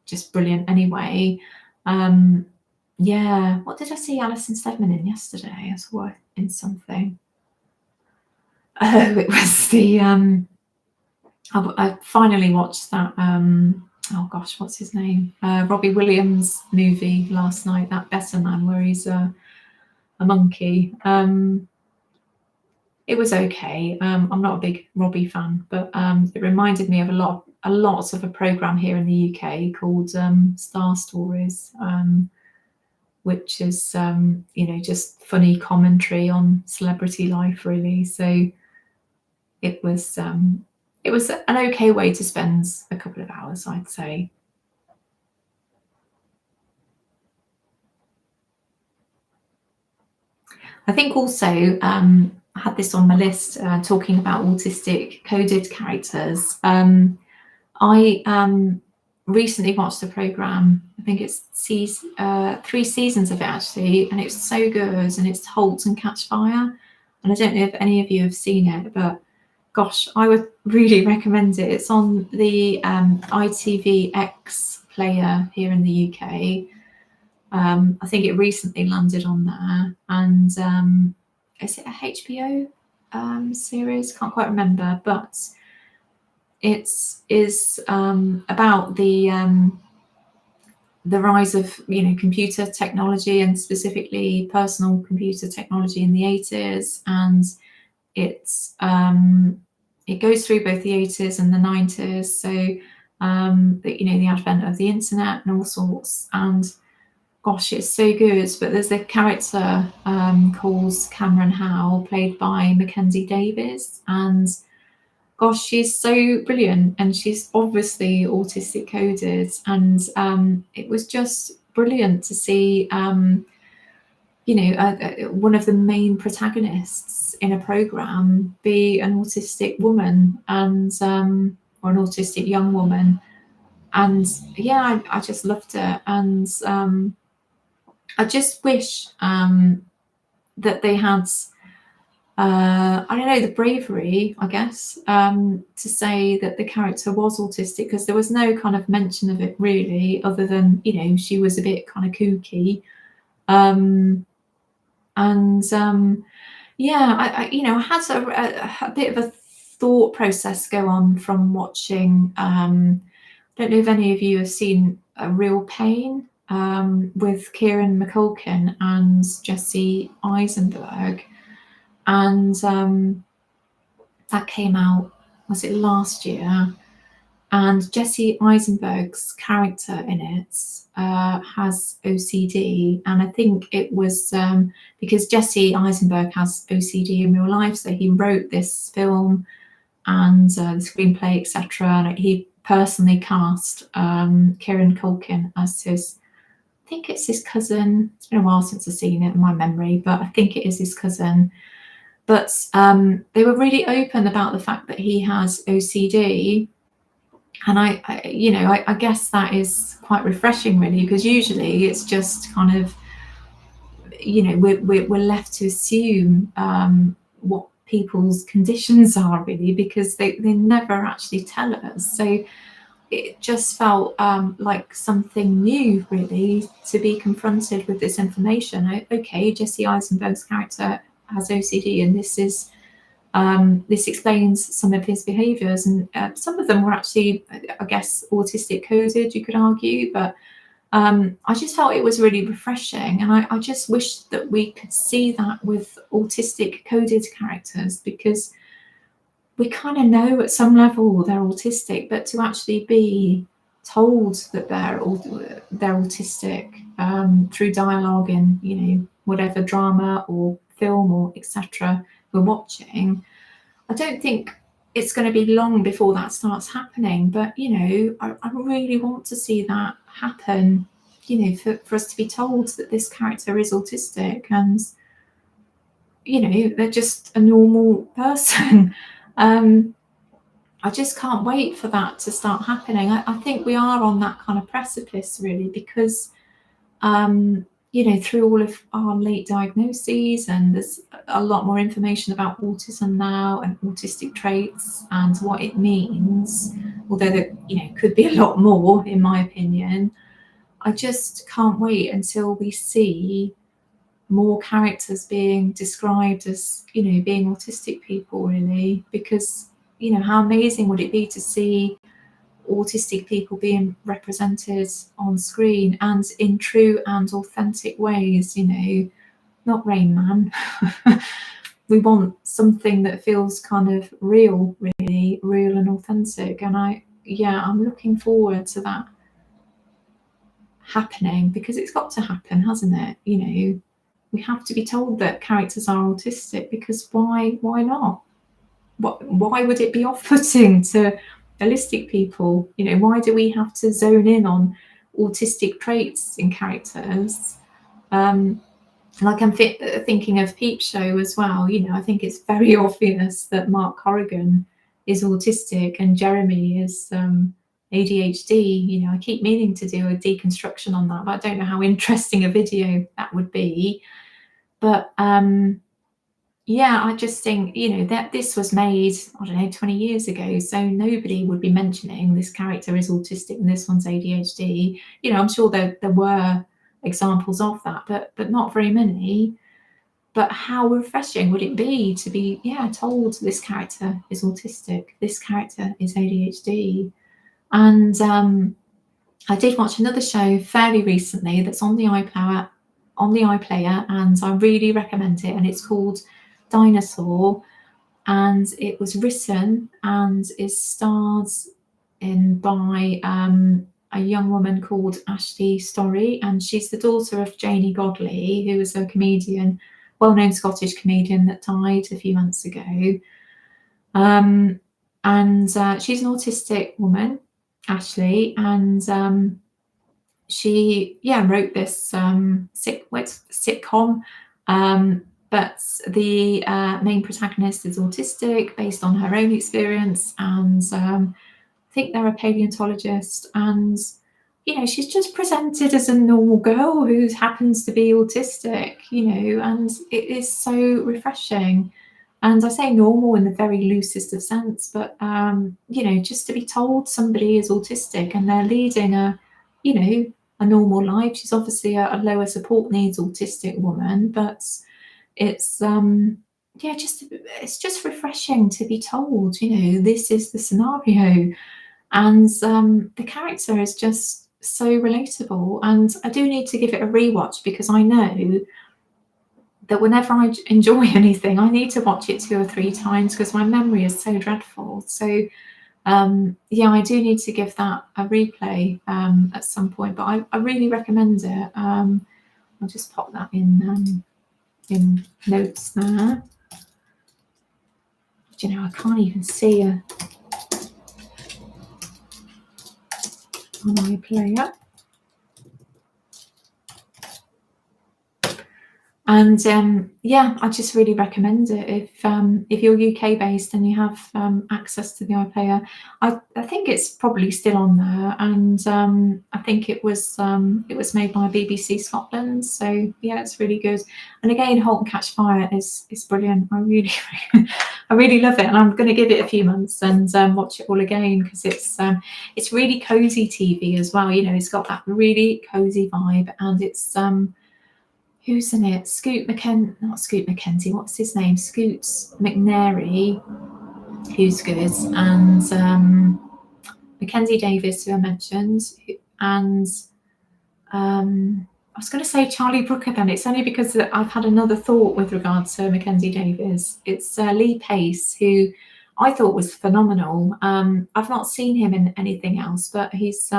just brilliant anyway. Yeah, what did I see Alison Steadman in yesterday? I saw her in something. Oh, it was the I finally watched that oh gosh, what's his name? Robbie Williams movie last night, that Better Man, where he's a monkey. It was okay. I'm not a big Robbie fan, but it reminded me of a lot of a program here in the UK called Star Stories, which is you know, just funny commentary on celebrity life, really. So it was an okay way to spend a couple of hours, I'd say. I think also I had this on my list, talking about autistic coded characters. I recently watched the program. I think it's 3 seasons of it, actually, and it's so good. And it's Halt and Catch Fire. And I don't know if any of you have seen it, but gosh, I would really recommend it. It's on the ITVX player here in the UK. I think it recently landed on there, and is it a HBO series? Can't quite remember, but it is about the rise of, you know, computer technology, and specifically personal computer technology in the 80s, and it's it goes through both the 80s and the 90s. So, the advent of the internet and all sorts. And gosh, it's so good. But there's a character called Cameron Howe, played by Mackenzie Davis, and gosh, she's so brilliant, and she's obviously autistic coded, and it was just brilliant to see one of the main protagonists in a program be an autistic woman, and or an autistic young woman. And yeah, I just loved it. And I just wish that they had I don't know, the bravery, I guess, to say that the character was autistic, because there was no kind of mention of it really, other than, she was a bit kind of kooky. Yeah, I had a bit of a thought process go on from watching. I don't know if any of you have seen A Real Pain with Kieran McCulkin and Jesse Eisenberg, and that came out, was it last year? And Jesse Eisenberg's character in it has OCD, and I think it was because Jesse Eisenberg has OCD in real life, so he wrote this film and the screenplay, etc. And he personally cast Kieran Culkin as his, I think it's his cousin. It's been a while since I've seen it in my memory, but I think it is his cousin. But they were really open about the fact that he has OCD. And I guess that is quite refreshing, really, because usually it's just kind of, we're left to assume what people's conditions are, really, because they never actually tell us. So it just felt like something new, really, to be confronted with this information. Okay, Jesse Eisenberg's character has OCD, and this explains some of his behaviours, and some of them were actually, I guess, autistic coded, you could argue, but I just felt it was really refreshing, and I just wish that we could see that with autistic coded characters, because we kind of know at some level they're autistic, but to actually be told that they're autistic through dialogue and whatever drama or film or etc. we're watching, I don't think it's going to be long before that starts happening. But I really want to see that happen, for us to be told that this character is autistic and they're just a normal person. I just can't wait for that to start happening. I think we are on that kind of precipice, really, because through all of our late diagnoses, and there's a lot more information about autism now and autistic traits and what it means, although there could be a lot more, in my opinion. I just can't wait until we see more characters being described as being autistic people, really, because how amazing would it be to see autistic people being represented on screen, and in true and authentic ways, not Rain Man. We want something that feels kind of real, really, real and authentic. And I'm looking forward to that happening, because it's got to happen, hasn't it? We have to be told that characters are autistic, because why not? Why would it be off-putting to holistic people? Why do we have to zone in on autistic traits in characters? Like I'm thinking of Peep Show as well. I think it's very obvious that Mark Corrigan is autistic and Jeremy is ADHD. I keep meaning to do a deconstruction on that, but I don't know how interesting a video that would be. But yeah, I just think, that this was made, I don't know, 20 years ago. So nobody would be mentioning this character is autistic and this one's ADHD. I'm sure there were examples of that, but not very many. But how refreshing would it be to be, told this character is autistic, this character is ADHD. And I did watch another show fairly recently that's on the iPlayer, and I really recommend it. And it's called Dinosaur, and it was written and is starred in by a young woman called Ashley Storey, and she's the daughter of Janie Godley, who was a comedian, well-known Scottish comedian that died a few months ago. And she's an autistic woman, Ashley, and she wrote this sitcom, but the main protagonist is autistic based on her own experience, and I think they're a paleontologist, and she's just presented as a normal girl who happens to be autistic, and it is so refreshing. And I say normal in the very loosest of sense, but just to be told somebody is autistic and they're leading a normal life. She's obviously a lower support needs autistic woman, but it's it's just refreshing to be told, this is the scenario. And the character is just so relatable. And I do need to give it a rewatch, because I know that whenever I enjoy anything, I need to watch it 2 or 3 times because my memory is so dreadful. So I do need to give that a replay at some point, but I really recommend it. I'll just pop that in notes there. I can't even see on my player. And I just really recommend it if you're UK based and you have access to the iPlayer. I think it's probably still on there, and I think it was made by BBC Scotland. So yeah, it's really good. And again, Halt and Catch Fire is brilliant. I really I really love it, and I'm going to give it a few months and watch it all again, because it's really cozy TV as well. It's got that really cozy vibe, and it's who's in it? Not Scoot McKenzie, what's his name? Scoots McNairy, who's good, and Mackenzie Davis, who I mentioned, and I was going to say Charlie Brooker then. It's only because I've had another thought with regards to Mackenzie Davis. It's Lee Pace, who I thought was phenomenal. I've not seen him in anything else, but he's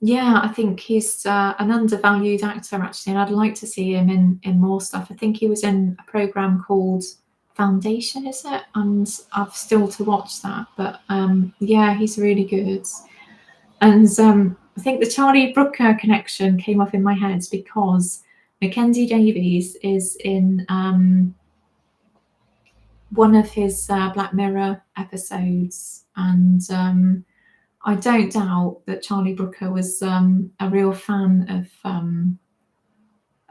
I think he's an undervalued actor, actually, and I'd like to see him in more stuff. I think he was in a program called Foundation, is it? And I've still to watch that, but he's really good. And I think the Charlie Brooker connection came up in my head because Mackenzie Davies is in one of his Black Mirror episodes, and I don't doubt that Charlie Brooker was a real fan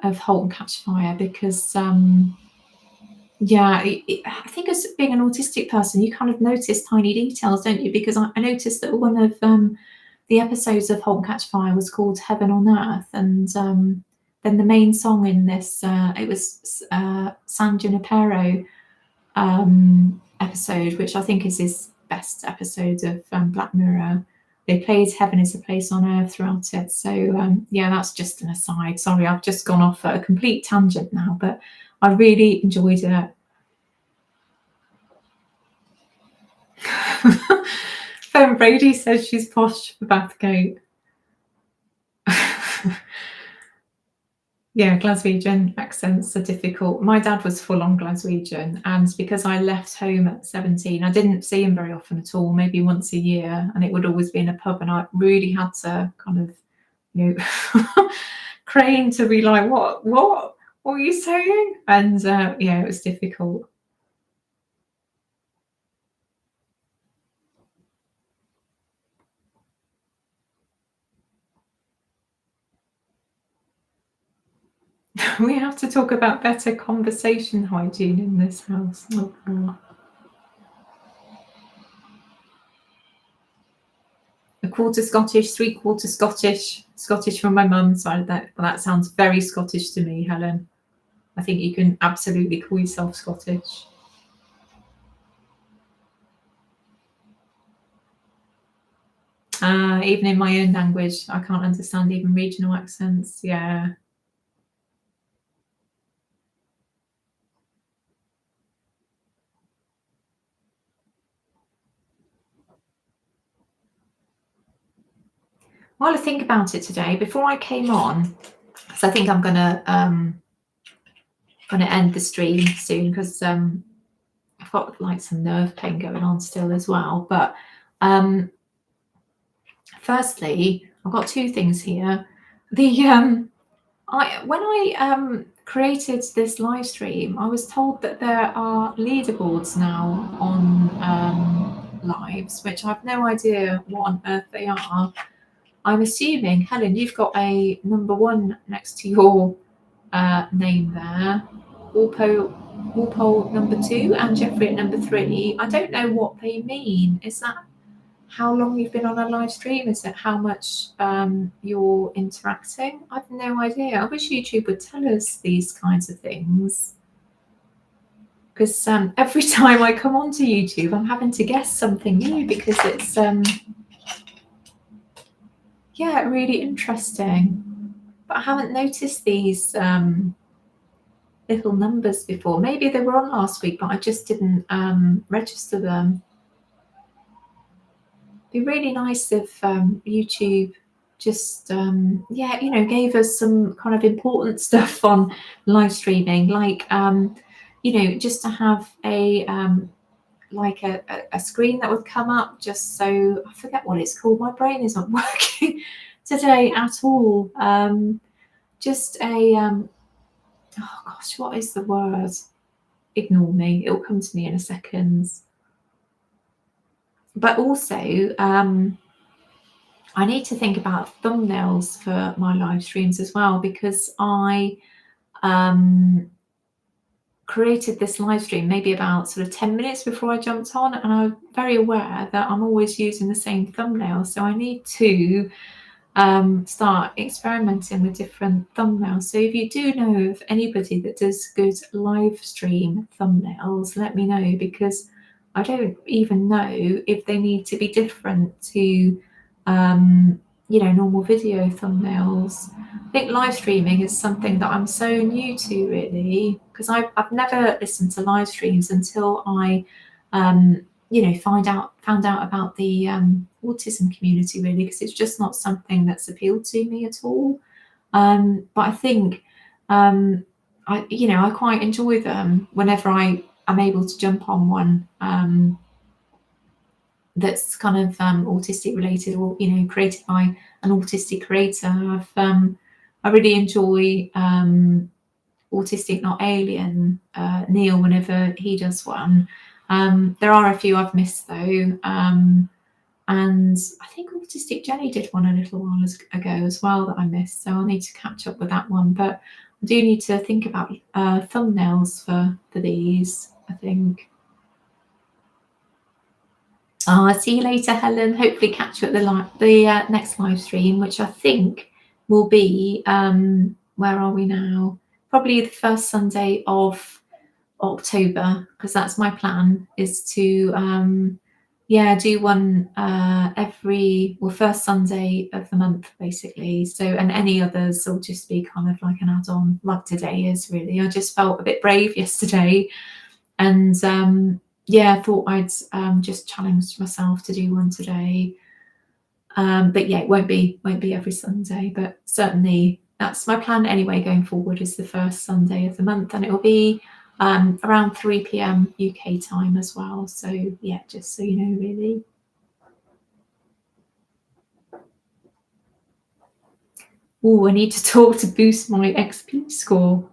of Halt and Catch Fire, because I think as being an autistic person, you kind of notice tiny details, don't you? Because I noticed that one of the episodes of Halt and Catch Fire was called Heaven on Earth, and then the main song in this it was San Junipero episode, which I think is his best episode of Black Mirror. They played Heaven is a Place on Earth throughout it. So that's just an aside. Sorry, I've just gone off at a complete tangent now, but I really enjoyed it. Fern Brady says she's posh for Bathgate. Yeah, Glaswegian accents are difficult. My dad was full on Glaswegian, and because I left home at 17, I didn't see him very often at all, maybe once a year, and it would always be in a pub, and I really had to kind of, crane to be like, what are you saying? And it was difficult. We have to talk about better conversation hygiene in this house. Oh, God. A quarter Scottish, 3/4 Scottish from my mum. So that sounds very Scottish to me, Helen. I think you can absolutely call yourself Scottish. Even in my own language, I can't understand even regional accents. Yeah. while I think about it today, before I came on, so I think I'm gonna end the stream soon because I've got like some nerve pain going on still as well. But firstly, I've got two things here. The when I created this live stream, I was told that there are leaderboards now on lives, which I've no idea what on earth they are. I'm assuming, Helen, you've got a number 1 next to your name there. Walpole number 2 and Jeffrey at number 3. I don't know what they mean. Is that how long you've been on a live stream? Is it how much you're interacting? I've no idea. I wish YouTube would tell us these kinds of things. Because every time I come onto YouTube, I'm having to guess something new because it's, yeah, really interesting. But I haven't noticed these little numbers before. Maybe they were on last week, but I just didn't register them. It'd be really nice if YouTube just yeah, you know, gave us some kind of important stuff on live streaming, like you know, just to have a like a screen that would come up, just so I forget what it's called. My brain isn't working today at all. Just a oh gosh, what is the word? Ignore me, it'll come to me in a second. But also I need to think about thumbnails for my live streams as well, because I created this live stream maybe about sort of 10 minutes before I jumped on, and I'm very aware that I'm always using the same thumbnail, so I need to start experimenting with different thumbnails. So if you do know of anybody that does good live stream thumbnails, let me know, because I don't even know if they need to be different to you know, normal video thumbnails. I think live streaming is something that I'm so new to, really, because I've never listened to live streams until I you know, found out about the autism community, really, because it's just not something that's appealed to me at all. But I think I, you know, I quite enjoy them whenever I am able to jump on one that's kind of autistic related, or, you know, created by an autistic creator. I really enjoy Autistic Not Alien, Neil, whenever he does one. There are a few I've missed though, and I think Autistic Jenny did one a little while ago as well that I missed, so I'll need to catch up with that one. But I do need to think about thumbnails for these, I think. I'll see you later, Helen. Hopefully catch you at the next live stream, which I think will be, where are we now? Probably the first Sunday of October, because that's my plan, is to yeah, do one every, well, first Sunday of the month, basically. So, and any others will just be kind of like an add-on, like today is, really. I just felt a bit brave yesterday, and yeah, I thought I'd just challenge myself to do one today. But yeah, it won't be every Sunday, but certainly that's my plan anyway going forward, is the first Sunday of the month, and it will be around 3 p.m. UK time as well. So yeah, just so you know, really. Oh, I need to talk to boost my XP score.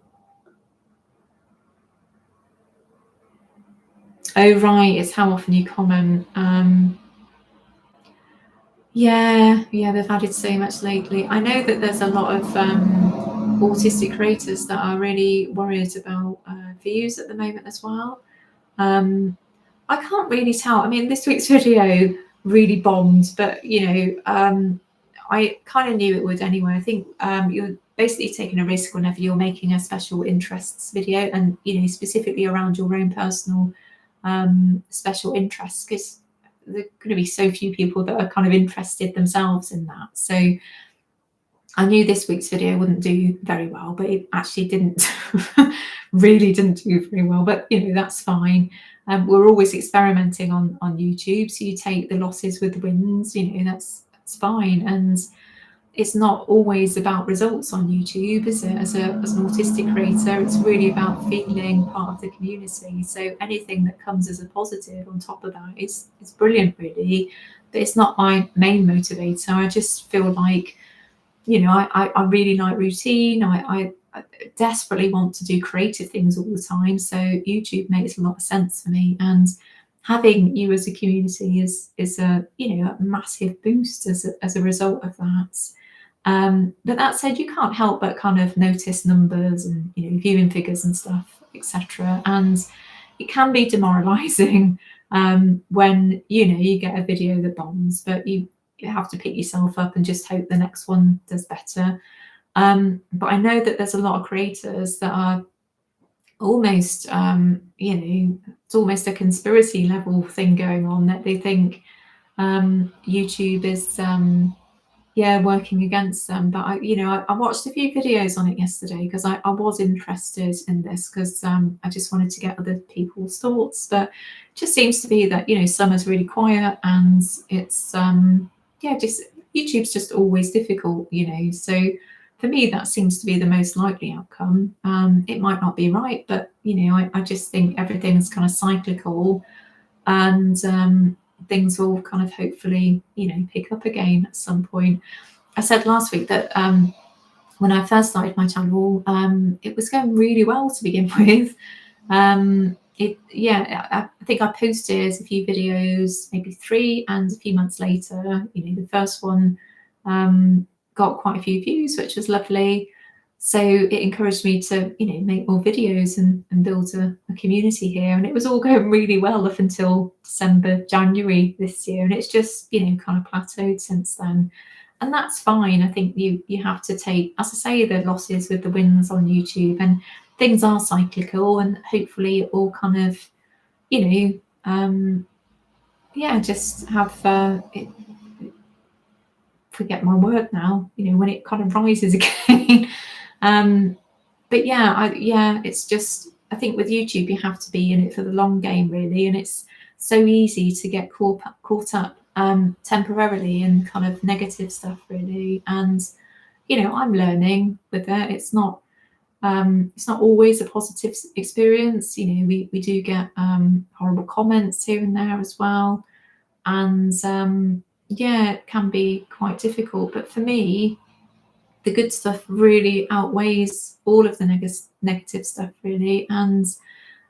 Oh right, it's how often you comment. Yeah, they've added so much lately. I know that there's a lot of autistic creators that are really worried about views at the moment as well. I can't really tell. I mean, this week's video really bombed, but you know, I kind of knew it would anyway. I think you're basically taking a risk whenever you're making a special interests video, and you know, specifically around your own personal special interests, because there are going to be so few people that are kind of interested themselves in that. So I knew this week's video wouldn't do very well, but it actually didn't really didn't do very well, but you know, that's fine. We're always experimenting on YouTube, so you take the losses with the wins, you know, that's fine. And it's not always about results on YouTube, is it? As an autistic creator, it's really about feeling part of the community. So anything that comes as a positive on top of that is brilliant, really. But it's not my main motivator. I just feel like, I really like routine. I desperately want to do creative things all the time. So YouTube makes a lot of sense for me. And having you as a community is a massive boost as a result of that. But that said, you can't help but kind of notice numbers and viewing figures and stuff, etc. And it can be demoralising when you get a video that bombs, but you have to pick yourself up and just hope the next one does better. But I know that there's a lot of creators that are almost, it's almost a conspiracy level thing going on, that they think YouTube is working against them. But I watched a few videos on it yesterday because I was interested in this, because I just wanted to get other people's thoughts. But it just seems to be that summer's really quiet, and it's just YouTube's just always difficult. So for me, that seems to be the most likely outcome. It might not be right, but I just think everything's kind of cyclical, and things will kind of hopefully pick up again at some point. I said last week that when I first started my channel, it was going really well to begin with. I think I posted a few videos, maybe 3, and a few months later, the first one got quite a few views, which was lovely. So it encouraged me to make more videos and build a community here. And it was all going really well up until December, January this year, and it's just kind of plateaued since then. And that's fine. I think you have to take, as I say, the losses with the wins on YouTube, and things are cyclical, and hopefully it all kind of just have forget my word now, when it kind of rises again. But it's just, I think with YouTube, you have to be in it for the long game, really. And it's so easy to get caught up temporarily in kind of negative stuff, really. And, I'm learning with it. It's not always a positive experience. We do get horrible comments here and there as well. And it can be quite difficult. But for me, the good stuff really outweighs all of the negative stuff, really. And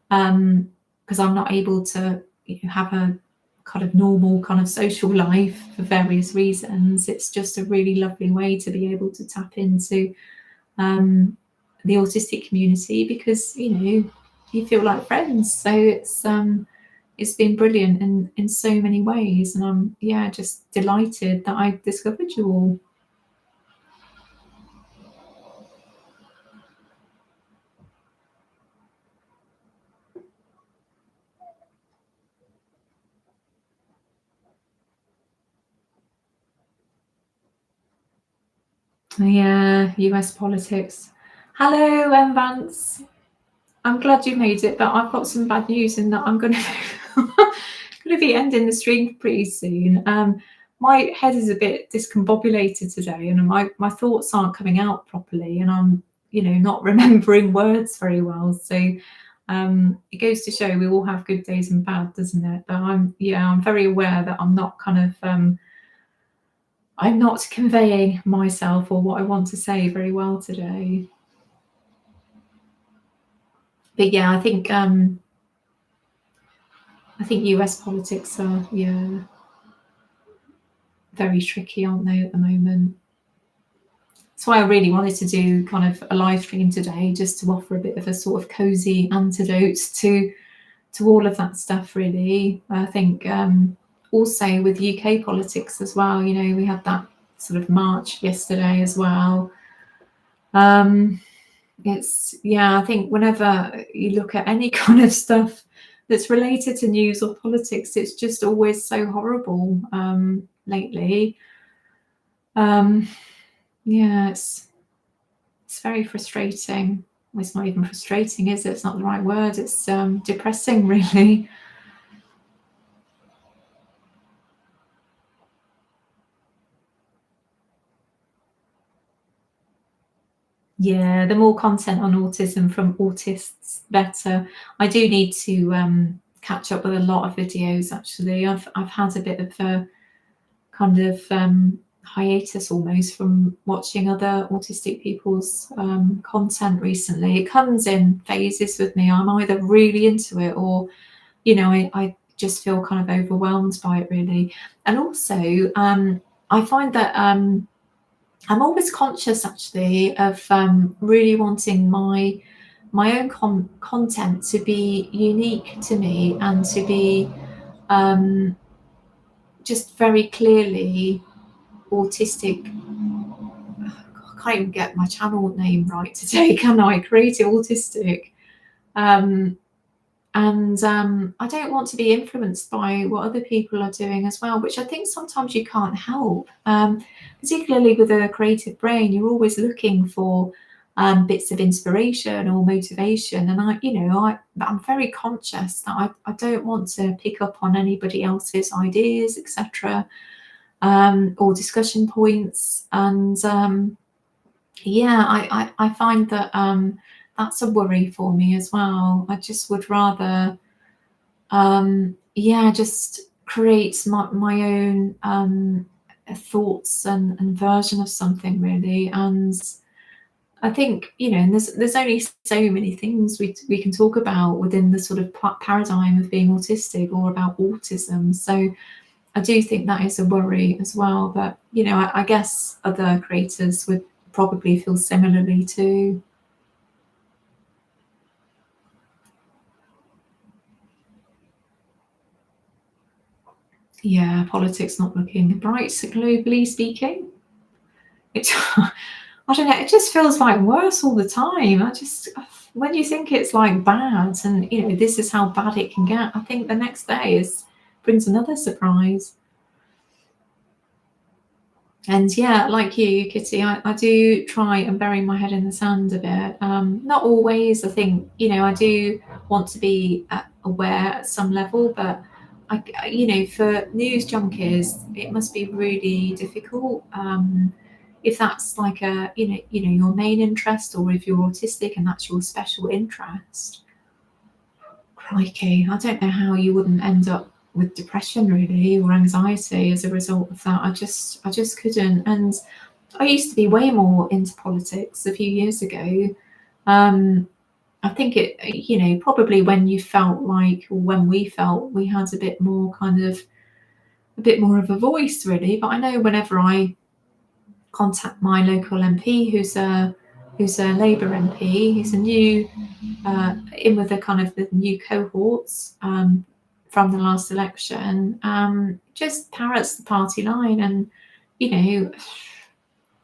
because I'm not able to have a kind of normal kind of social life for various reasons, it's just a really lovely way to be able to tap into the autistic community, because you feel like friends. So it's been brilliant in so many ways, and I'm just delighted that I discovered you all. Yeah, US politics. Hello, Vance. I'm glad you made it, but I've got some bad news in that I'm going to be ending the stream pretty soon. My head is a bit discombobulated today, and my thoughts aren't coming out properly, and I'm not remembering words very well. So it goes to show we all have good days and bad, doesn't it? But I'm very aware that I'm not kind of I'm not conveying myself or what I want to say very well today. But yeah, I think US politics are very tricky, aren't they, at the moment? That's why I really wanted to do kind of a live stream today, just to offer a bit of a sort of cozy antidote to all of that stuff, really. I think also with UK politics as well, we had that sort of march yesterday as well. I think whenever you look at any kind of stuff that's related to news or politics, it's just always so horrible lately. It's very frustrating. Well, it's not even frustrating, is it? It's not the right word. It's depressing, really. Yeah, the more content on autism from autists, better. I do need to catch up with a lot of videos. Actually, I've had a bit of a kind of hiatus almost from watching other autistic people's content recently. It comes in phases with me. I'm either really into it or, I just feel kind of overwhelmed by it really. And also, I find that I'm always conscious actually of really wanting my own content to be unique to me and to be um, just very clearly autistic. I can't even get my channel name right today, can I? Creative Autistic. Um, and I don't want to be influenced by what other people are doing as well, which I think sometimes you can't help. Particularly with a creative brain, you're always looking for bits of inspiration or motivation, and I'm very conscious that I don't want to pick up on anybody else's ideas, etc., or discussion points, and yeah, I find that that's a worry for me as well. I just would rather yeah, just create my own thoughts and version of something really. And I think, and there's only so many things we can talk about within the sort of paradigm of being autistic or about autism. So I do think that is a worry as well. But I guess other creators would probably feel similarly too. Yeah, politics not looking bright globally speaking. It, I don't know, it just feels like worse all the time. When you think it's like bad and, this is how bad it can get, I think the next day brings another surprise. And yeah, like you, Kitty, I do try and bury my head in the sand a bit. Not always. I think, I do want to be aware at some level, but for news junkies, it must be really difficult. If that's like your main interest, or if you're autistic and that's your special interest, crikey, I don't know how you wouldn't end up with depression really or anxiety as a result of that. I just couldn't. And I used to be way more into politics a few years ago. I think probably when you felt like, or when we felt we had a bit more of a voice really. But I know whenever I contact my local MP, who's a Labour MP, he's a new in with the kind of the new cohorts from the last election, just parrots the party line, and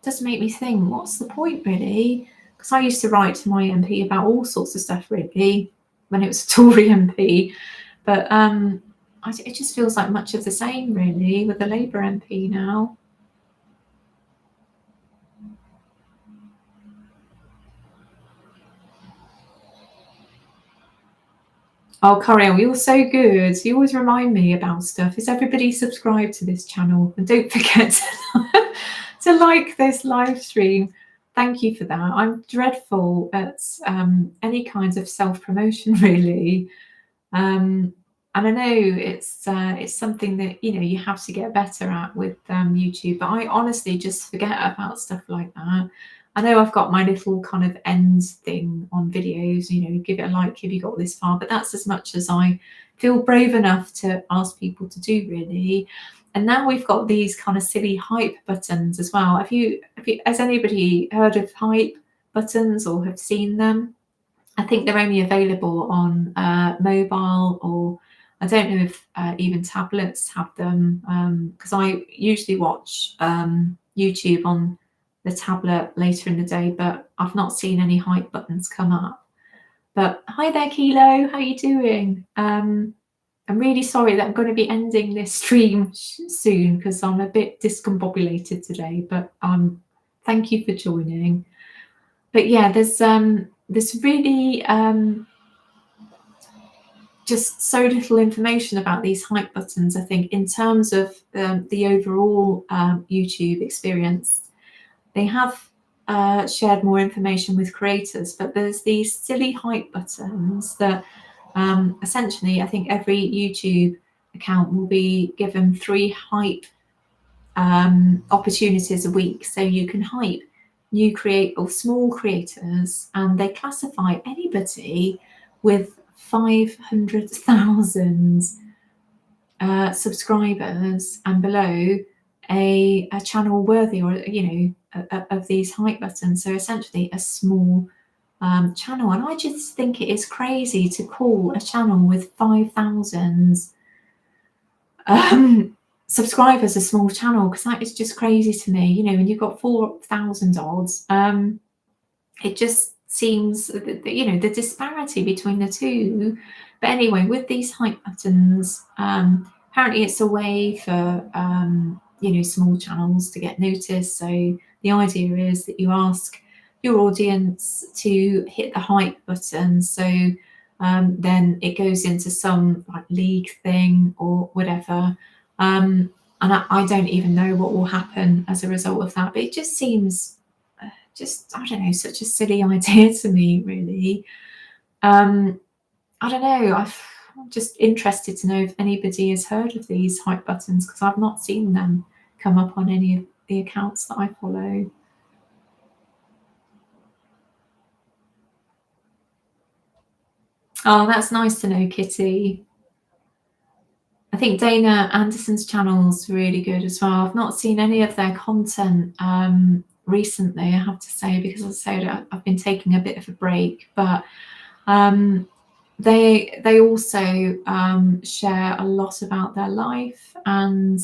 does make me think, what's the point really? Because I used to write to my MP about all sorts of stuff really when it was a Tory MP, but it just feels like much of the same really with the Labour MP now. Oh, Coriel, you're so good. You always remind me about stuff. Is everybody subscribed to this channel? And don't forget to like this live stream. Thank you for that. I'm dreadful at any kinds of self-promotion, really. And I know it's something that you have to get better at with YouTube. But I honestly just forget about stuff like that. I know I've got my little kind of ends thing on videos. Give it a like if you got this far. But that's as much as I feel brave enough to ask people to do, really. And now we've got these kind of silly hype buttons as well. Has anybody heard of hype buttons or have seen them? I think they're only available on mobile, or I don't know if even tablets have them, because I usually watch YouTube on the tablet later in the day, but I've not seen any hype buttons come up. But hi there, Kilo, how are you doing? I'm really sorry that I'm going to be ending this stream soon because I'm a bit discombobulated today, but thank you for joining. But yeah, there's really just so little information about these hype buttons, I think, in terms of the overall YouTube experience. They have shared more information with creators, but there's these silly hype buttons that essentially I think every YouTube account will be given 3 hype opportunities a week. So you can hype new or small creators, and they classify anybody with 500,000 subscribers and below a channel worthy, or of these hype buttons. So essentially a small channel, and I just think it is crazy to call a channel with 5,000 subscribers a small channel, because that is just crazy to me. When you've got 4,000 odds, it just seems that, the disparity between the two. But anyway, with these hype buttons, apparently it's a way for small channels to get noticed. So the idea is that you ask your audience to hit the hype button, so then it goes into some like league thing or whatever, and I don't even know what will happen as a result of that, but it just seems I don't know, such a silly idea to me, really. I don't know. I'm just interested to know if anybody has heard of these hype buttons, because I've not seen them come up on any of the accounts that I follow. Oh, that's nice to know, Kitty. I think Dana Anderson's channel's really good as well. I've not seen any of their content recently, I have to say, because as I said, I've been taking a bit of a break, but they also share a lot about their life, and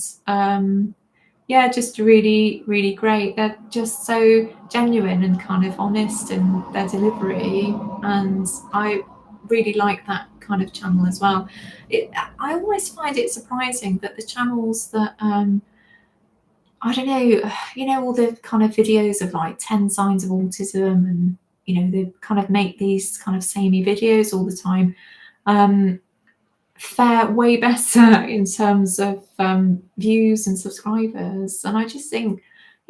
just really, really great. They're just so genuine and kind of honest in their delivery, and I really like that kind of channel as well. I always find it surprising that the channels that I don't know, all the kind of videos of like 10 signs of autism, and they kind of make these kind of samey videos all the time, fare way better in terms of views and subscribers. And I just think,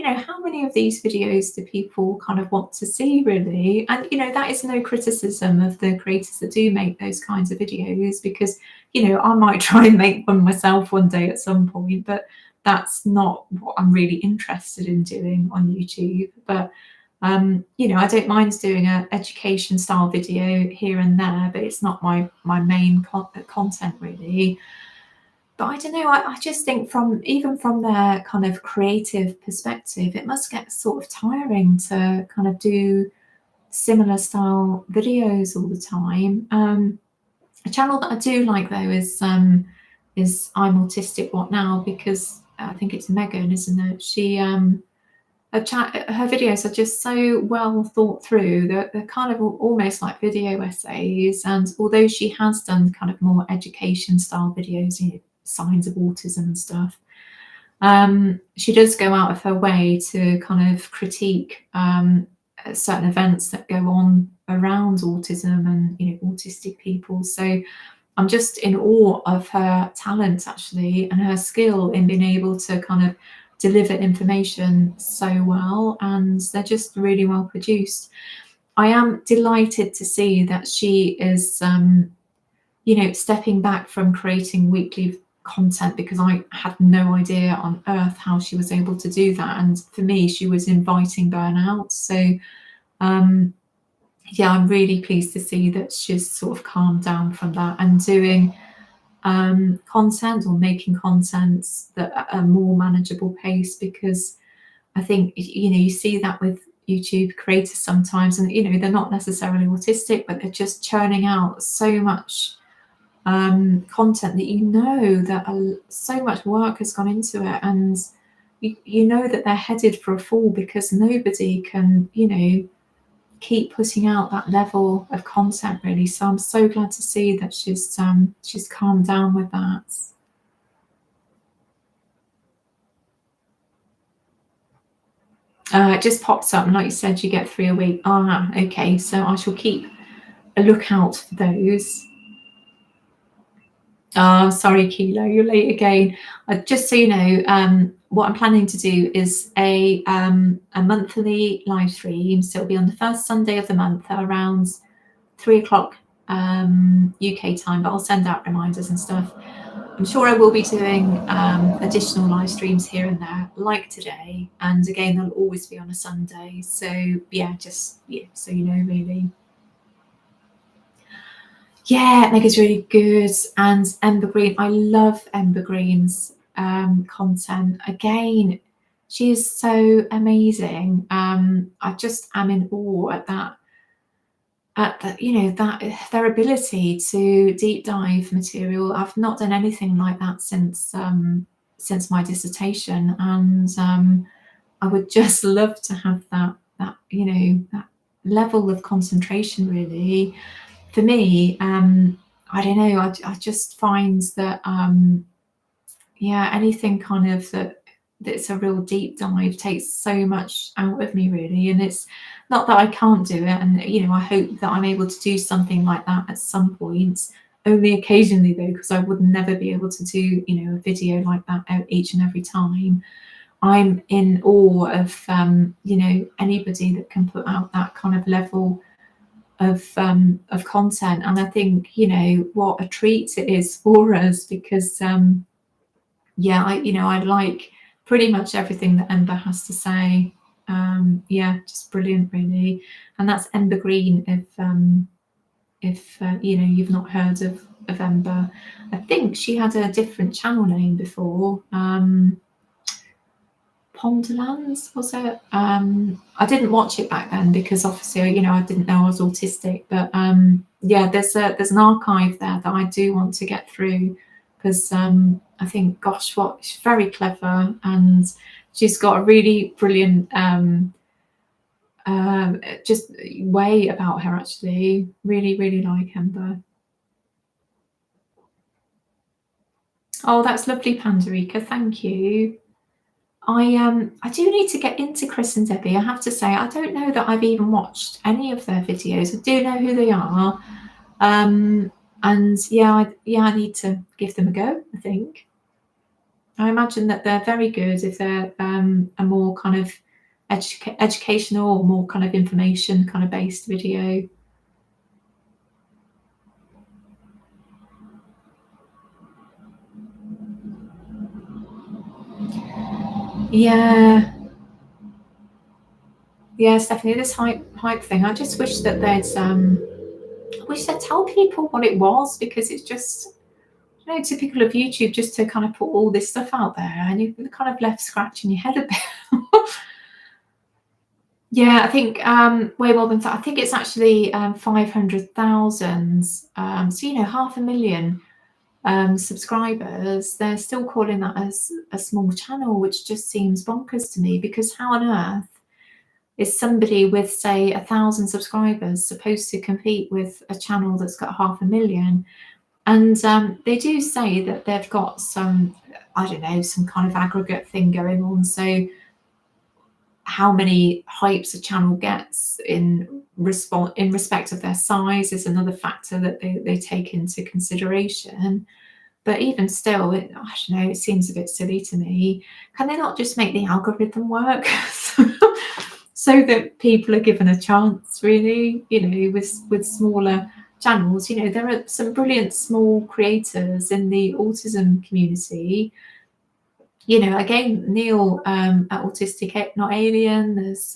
how many of these videos do people kind of want to see, really? And that is no criticism of the creators that do make those kinds of videos, because I might try and make one myself one day at some point, but that's not what I'm really interested in doing on YouTube. But I don't mind doing an education style video here and there, but it's not my main content, really. But I don't know, I just think even from their kind of creative perspective, it must get sort of tiring to kind of do similar style videos all the time. A channel that I do like, though, is I'm Autistic, What Now? Because I think it's Megan, isn't it? Her videos are just so well thought through. They're kind of almost like video essays. And although she has done kind of more education style videos, signs of autism and stuff, she does go out of her way to kind of critique certain events that go on around autism and autistic people. So I'm just in awe of her talent, actually, and her skill in being able to kind of deliver information so well, and they're just really well produced. I am delighted to see that she is stepping back from creating weekly content, because I had no idea on earth how she was able to do that, and for me she was inviting burnout. So I'm really pleased to see that she's sort of calmed down from that and doing content, or making content that at a more manageable pace, because I think you see that with YouTube creators sometimes, and they're not necessarily autistic, but they're just churning out so much content that so much work has gone into it, and you know that they're headed for a fall, because nobody can keep putting out that level of content, really. So I'm so glad to see that she's calmed down with that. It just pops up, and like you said, you get 3 a week. Okay, so I shall keep a lookout for those. Sorry, Kilo, you're late again. Just so you know, what I'm planning to do is a monthly live stream. So it'll be on the first Sunday of the month at around 3 o'clock UK time, but I'll send out reminders and stuff. I'm sure I will be doing additional live streams here and there, like today. And again, they'll always be on a Sunday. So yeah, just so you know, really. Yeah, Mega's really good. And Ember Green, I love Ember Green's content. Again, she is so amazing. I just am in awe at that, that their ability to deep dive material. I've not done anything like that since my dissertation, and I would just love to have that that level of concentration. Really, for me, I don't know. I just find that anything kind of that's a real deep dive takes so much out of me, really. And it's not that I can't do it, and I hope that I'm able to do something like that at some point, only occasionally though, because I would never be able to do a video like that out each and every time. I'm in awe of anybody that can put out that kind of level of content. And I think what a treat it is for us, because I like pretty much everything that Ember has to say. Just brilliant, really. And that's Ember Green. If you've not heard of Ember, I think she had a different channel name before. Ponderlands, was it? I didn't watch it back then because obviously I didn't know I was autistic. But there's an archive there that I do want to get through, because I think, gosh, she's very clever, and she's got a really brilliant just way about her. Actually, really, really like Ember. Oh, that's lovely, Pandarica. Thank you. I do need to get into Chris and Debbie. I have to say, I don't know that I've even watched any of their videos. I do know who they are, and I need to give them a go. I think. I imagine that they're very good if they're a more kind of educational or more kind of information kind of based video. Yeah, Stephanie, this hype thing. I just wish that they'd tell people what it was, because it's just typical of YouTube, just to kind of put all this stuff out there, and you're kind of left scratching your head a bit. Yeah, I think way more than that. I think it's actually 500,000. So 500,000 subscribers. They're still calling that as a small channel, which just seems bonkers to me, because how on earth is somebody with, say, 1,000 subscribers supposed to compete with a channel that's got 500,000? And they do say that they've got some, I don't know, some kind of aggregate thing going on. So how many hypes a channel gets in respect of their size is another factor that they take into consideration. But even still, I don't know, it seems a bit silly to me. Can they not just make the algorithm work so that people are given a chance, really? With smaller channels, there are some brilliant small creators in the autism community. Again, Neil at Autistic Not Alien. There's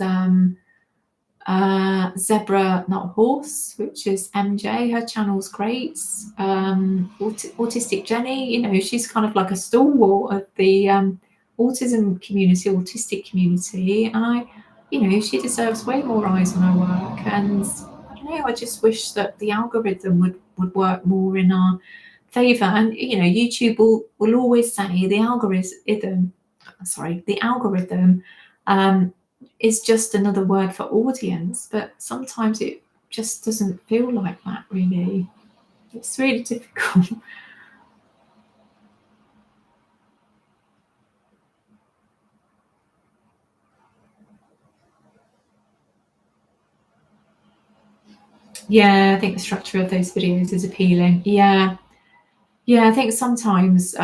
Zebra Not Horse, which is MJ. Her channel's great. Autistic Jenny, she's kind of like a stalwart of the autism community, autistic community. And she deserves way more eyes on her work. And I don't know, I just wish that the algorithm would work more in our favor. And YouTube will always say the algorithm is just another word for audience, but sometimes it just doesn't feel like that, really. It's really difficult. Yeah, I think the structure of those videos is appealing. Yeah, I think sometimes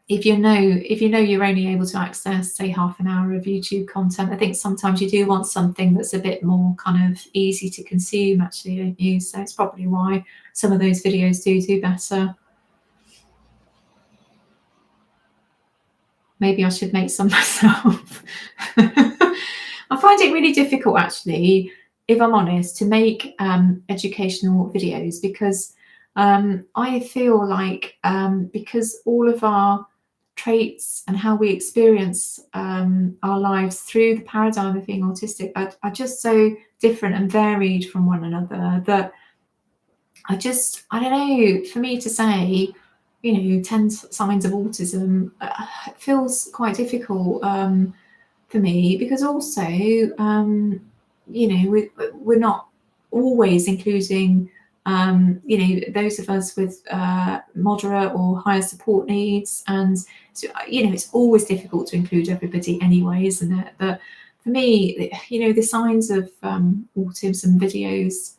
if you know you're only able to access, say, half an hour of YouTube content, I think sometimes you do want something that's a bit more kind of easy to consume, actually, don't you? So it's probably why some of those videos do better. Maybe I should make some myself. I find it really difficult, actually, if I'm honest, to make educational videos, because I feel like because all of our traits and how we experience our lives through the paradigm of being autistic are just so different and varied from one another, that I don't know, for me to say, 10 signs of autism feels quite difficult for me, because also, we're not always including, those of us with moderate or higher support needs. And, so, it's always difficult to include everybody anyway, isn't it? But for me, the signs of autism videos,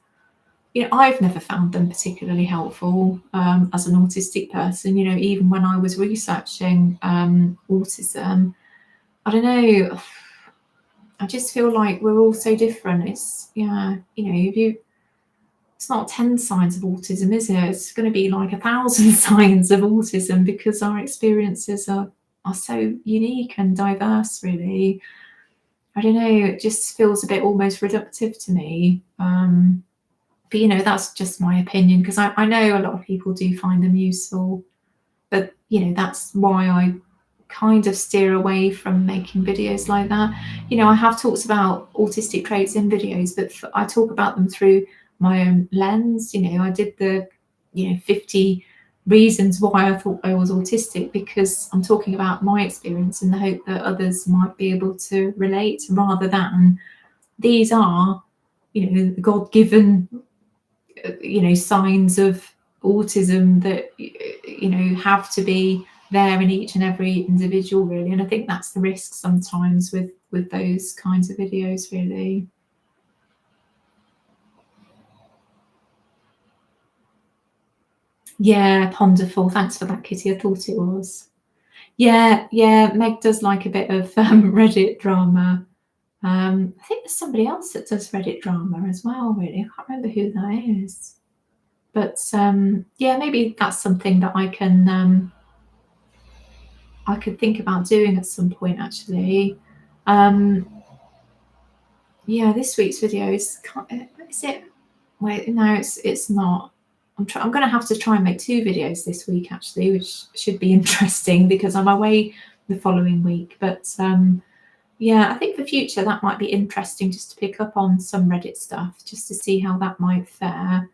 I've never found them particularly helpful as an autistic person. Even when I was researching autism, I don't know. I just feel like we're all so different. It's it's not 10 signs of autism, is it? It's going to be like 1,000 signs of autism, because our experiences are so unique and diverse. Really, I don't know. It just feels a bit almost reductive to me. But that's just my opinion, because I know a lot of people do find them useful, but that's why I kind of steer away from making videos like that. I have talked about autistic traits in videos, but I talk about them through my own lens. I did the 50 reasons why I thought I was autistic, because I'm talking about my experience in the hope that others might be able to relate, rather than these are God-given signs of autism that have to be there in each and every individual, really. And I think that's the risk sometimes with those kinds of videos, really. Yeah, Ponderful, thanks for that, Kitty. I thought it was. Yeah, Meg does like a bit of Reddit drama. I think there's somebody else that does Reddit drama as well, really. I can't remember who that is. But yeah, maybe that's something that I could think about doing at some point, actually. Um, yeah, this week's video is it? Wait, no, it's not. I'm going to have to try and make 2 videos this week, actually, which should be interesting, because I'm away the following week. But yeah, I think for future that might be interesting, just to pick up on some Reddit stuff, just to see how that might fare.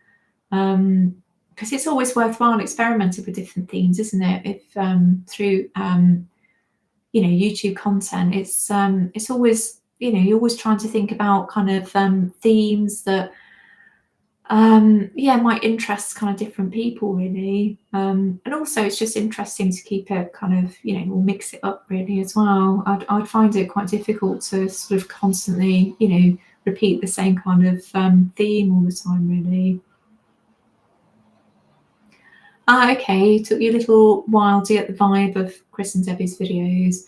Because it's always worthwhile experimenting with different themes, isn't it? If through YouTube content, it's always, you're always trying to think about kind of themes that might interest kind of different people, really. And also it's just interesting to keep it kind of, we'll mix it up, really, as well. I'd find it quite difficult to sort of constantly repeat the same kind of theme all the time, really. Okay, took you a little while to get the vibe of Chris and Debbie's videos.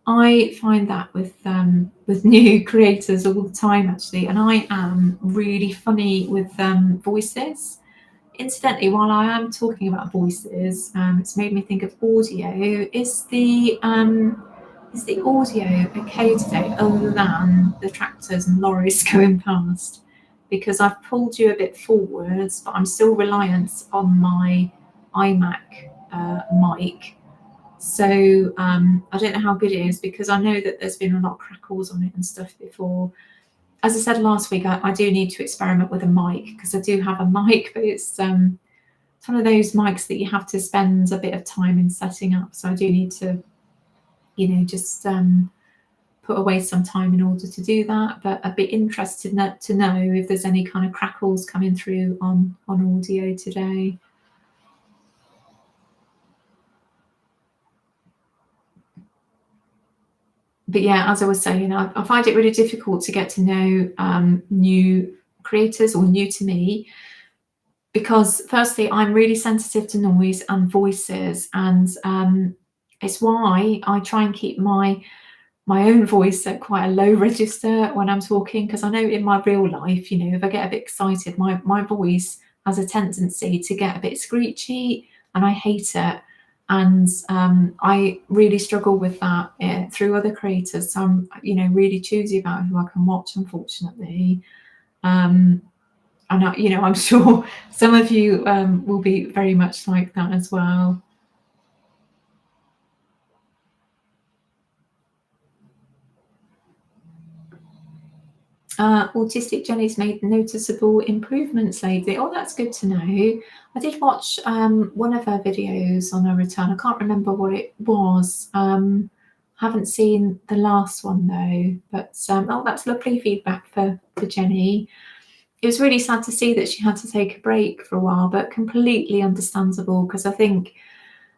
I find that with new creators all the time, actually, and I am really funny with voices. Incidentally, while I am talking about voices, it's made me think of audio. Is the audio okay today, other than the tractors and lorries going past? Because I've pulled you a bit forwards, but I'm still reliant on my iMac mic. So I don't know how good it is, because I know that there's been a lot of crackles on it and stuff before. As I said last week, I do need to experiment with a mic, because I do have a mic, but it's one of those mics that you have to spend a bit of time in setting up. So I do need to, just put away some time in order to do that. But I'd be interested to know if there's any kind of crackles coming through on audio today. But yeah, as I was saying, I find it really difficult to get to know new creators, or new to me, because firstly, I'm really sensitive to noise and voices, and it's why I try and keep my own voice at quite a low register when I'm talking, because I know in my real life, if I get a bit excited, my voice has a tendency to get a bit screechy, and I hate it. And I really struggle with that through other creators. So I'm, really choosy about who I can watch, unfortunately. Um, and I'm sure some of you will be very much like that as well. Autistic Jenny's made noticeable improvements lately. Oh, that's good to know. I did watch one of her videos on her return. I can't remember what it was. Haven't seen the last one though. But oh, that's lovely feedback for Jenny. It was really sad to see that she had to take a break for a while, but completely understandable, because I think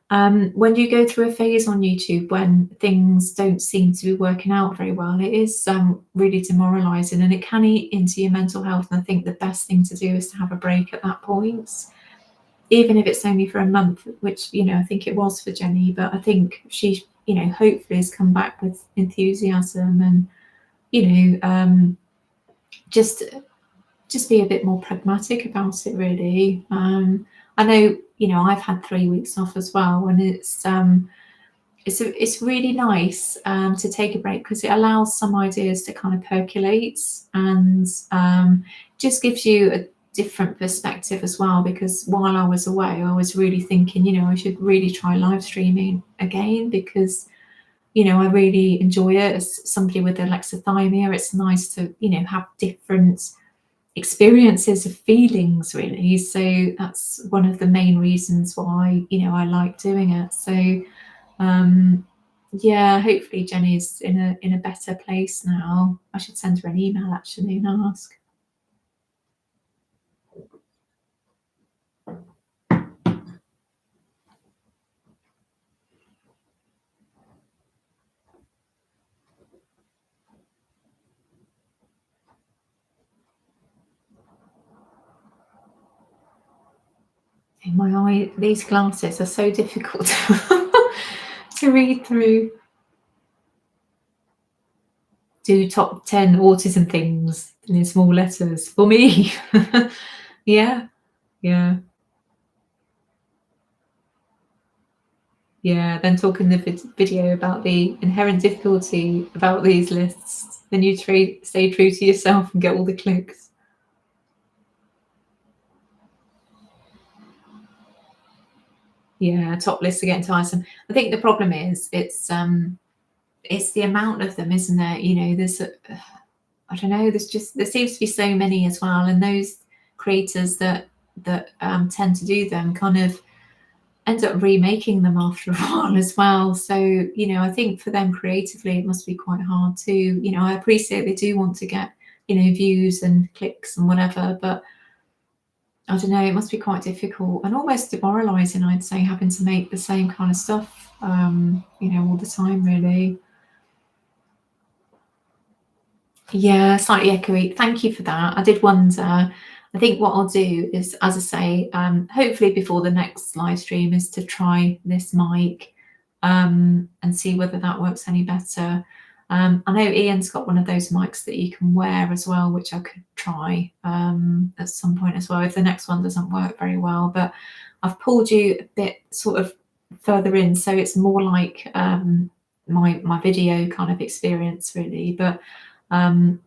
when you go through a phase on YouTube when things don't seem to be working out very well, it is really demoralizing, and it can eat into your mental health. And I think the best thing to do is to have a break at that point, even if it's only for a month, which, I think it was for Jenny. But I think she, hopefully has come back with enthusiasm, and, just be a bit more pragmatic about it, really. I know, I've had 3 weeks off as well, and it's really nice to take a break, because it allows some ideas to kind of percolate, and just gives you a different perspective as well. Because while I was away, I was really thinking, I should really try live streaming again, because I really enjoy it. As somebody with alexithymia, it's nice to have different experiences of feelings, really. So that's one of the main reasons why I like doing it. So yeah, hopefully Jenny's in a better place now. I should send her an email actually and ask. In my eye, these glasses are so difficult to read through. Do top 10 autism things in small letters for me. Yeah, yeah. Yeah, then talking the video about the inherent difficulty about these lists, then you stay true to yourself and get all the clicks. Yeah, top lists are getting tiresome. I think the problem is it's the amount of them, isn't it? There's I don't know. There seems to be so many as well, and those creators that tend to do them kind of end up remaking them after a while as well. So, I think for them creatively, it must be quite hard too. I appreciate they do want to get, views and clicks and whatever, but I don't know, it must be quite difficult and almost demoralizing, I'd say, having to make the same kind of stuff, all the time, really. Yeah, slightly echoey. Thank you for that. I did wonder. I think what I'll do is, as I say, hopefully before the next live stream, is to try this mic and see whether that works any better. I know Ian's got one of those mics that you can wear as well, which I could try at some point as well if the next one doesn't work very well. But I've pulled you a bit sort of further in, so it's more like my video kind of experience, really. But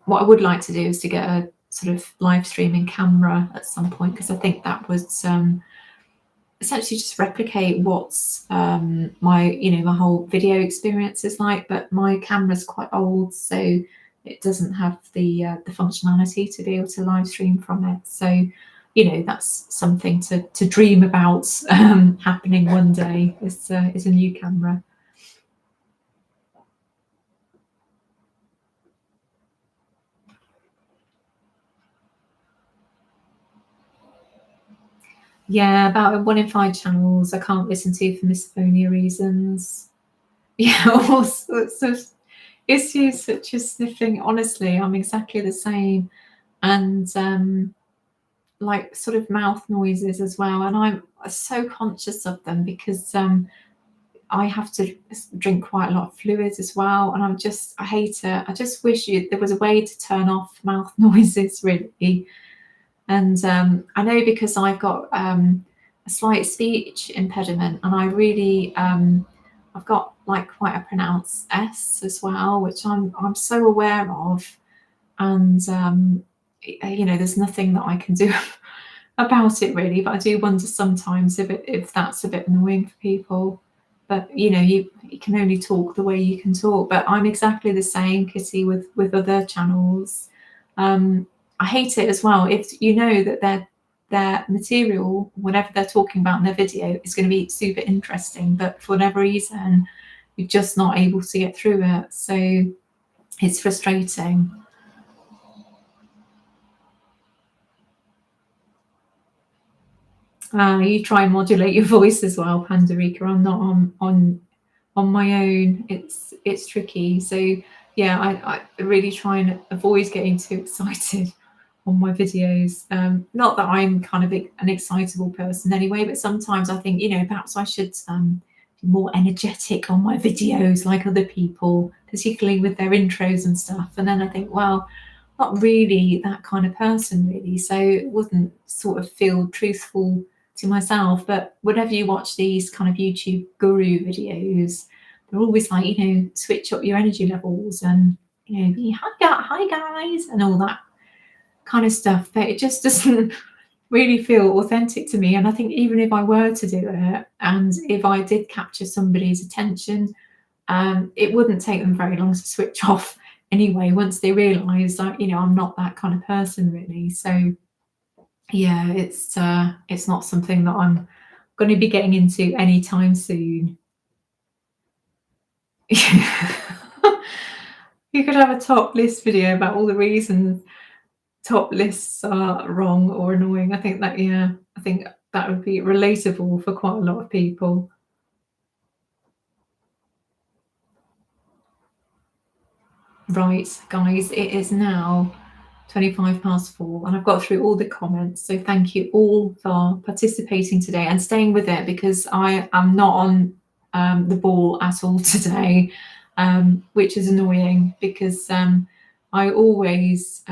what I would like to do is to get a sort of live streaming camera at some point, because I think that would essentially just replicate what's my whole video experience is like. But my camera's quite old, so it doesn't have the functionality to be able to live stream from it. So that's something to dream about happening one day, is a new camera. Yeah, about 1 in 5 channels I can't listen to for misophonia reasons. Yeah, all sorts of issues such as sniffing. Honestly, I'm exactly the same. And like sort of mouth noises as well. And I'm so conscious of them, because I have to drink quite a lot of fluids as well, and I hate it. I just wish there was a way to turn off mouth noises, really. And I know because I've got a slight speech impediment, and I really I've got like quite a pronounced S as well, which I'm so aware of, and there's nothing that I can do about it really. But I do wonder sometimes if that's a bit annoying for people. But you can only talk the way you can talk. But I'm exactly the same, Kitty, with other channels. I hate it as well if you know that their material, whatever they're talking about in their video, is going to be super interesting, but for whatever reason, you're just not able to get through it. So it's frustrating. You try and modulate your voice as well, Pandorika. I'm not on my own. It's tricky. So yeah, I really try and avoid getting too excited on my videos. Not that I'm kind of an excitable person anyway, but sometimes I think, perhaps I should be more energetic on my videos like other people, particularly with their intros and stuff. And then I think, well, not really that kind of person really. So it wouldn't sort of feel truthful to myself. But whenever you watch these kind of YouTube guru videos, they're always like, switch up your energy levels and, be hi guys and all that kind of stuff. But it just doesn't really feel authentic to me. And I think even if I were to do it, and if I did capture somebody's attention, it wouldn't take them very long to switch off anyway, once they realise that, I'm not that kind of person really. So yeah, it's not something that I'm going to be getting into anytime soon. You could have a top list video about all the reasons top lists are wrong or annoying. I think that would be relatable for quite a lot of people. Right, guys, it is now 4:25, and I've got through all the comments. So thank you all for participating today and staying with it, because I am not on the ball at all today, which is annoying because I always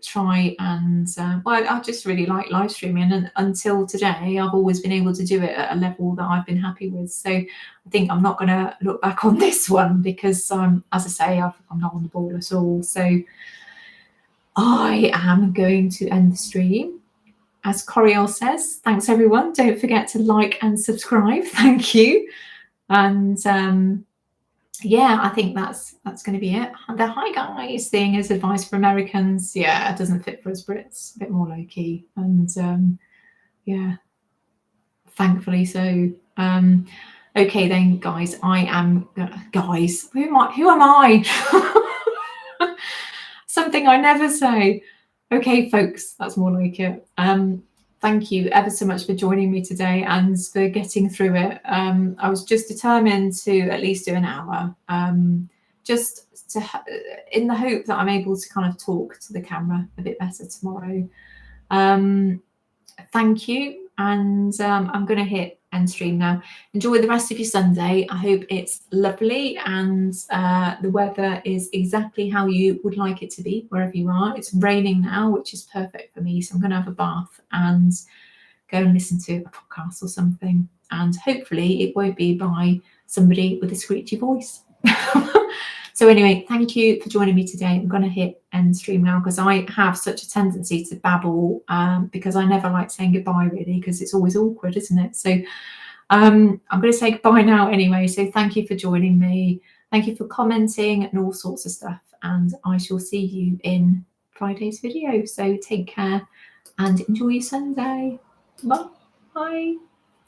try and I just really like live streaming, and until today I've always been able to do it at a level that I've been happy with. So I think I'm not going to look back on this one because as I say, I'm not on the ball at all. So I am going to end the stream. As Coriel says, thanks everyone. Don't forget to like and subscribe. Thank you. And yeah, I think that's going to be it. The hi guys thing is advice for Americans. Yeah, it doesn't fit for us Brits. A bit more low key, and yeah, thankfully so. Okay then, guys. I am guys. Who am I? Something I never say. Okay, folks, that's more like it. Thank you ever so much for joining me today and for getting through it. I was just determined to at least do an hour, just in the hope that I'm able to kind of talk to the camera a bit better tomorrow. Thank you, and I'm going to hit end stream now. Enjoy the rest of your Sunday. I hope it's lovely and the weather is exactly how you would like it to be wherever you are. It's raining now, which is perfect for me, so I'm going to have a bath and go and listen to a podcast or something, and hopefully it won't be by somebody with a screechy voice. So anyway, thank you for joining me today. I'm going to hit end stream now because I have such a tendency to babble because I never like saying goodbye really, because it's always awkward, isn't it? So I'm going to say goodbye now anyway. So thank you for joining me. Thank you for commenting and all sorts of stuff. And I shall see you in Friday's video. So take care and enjoy your Sunday. Bye.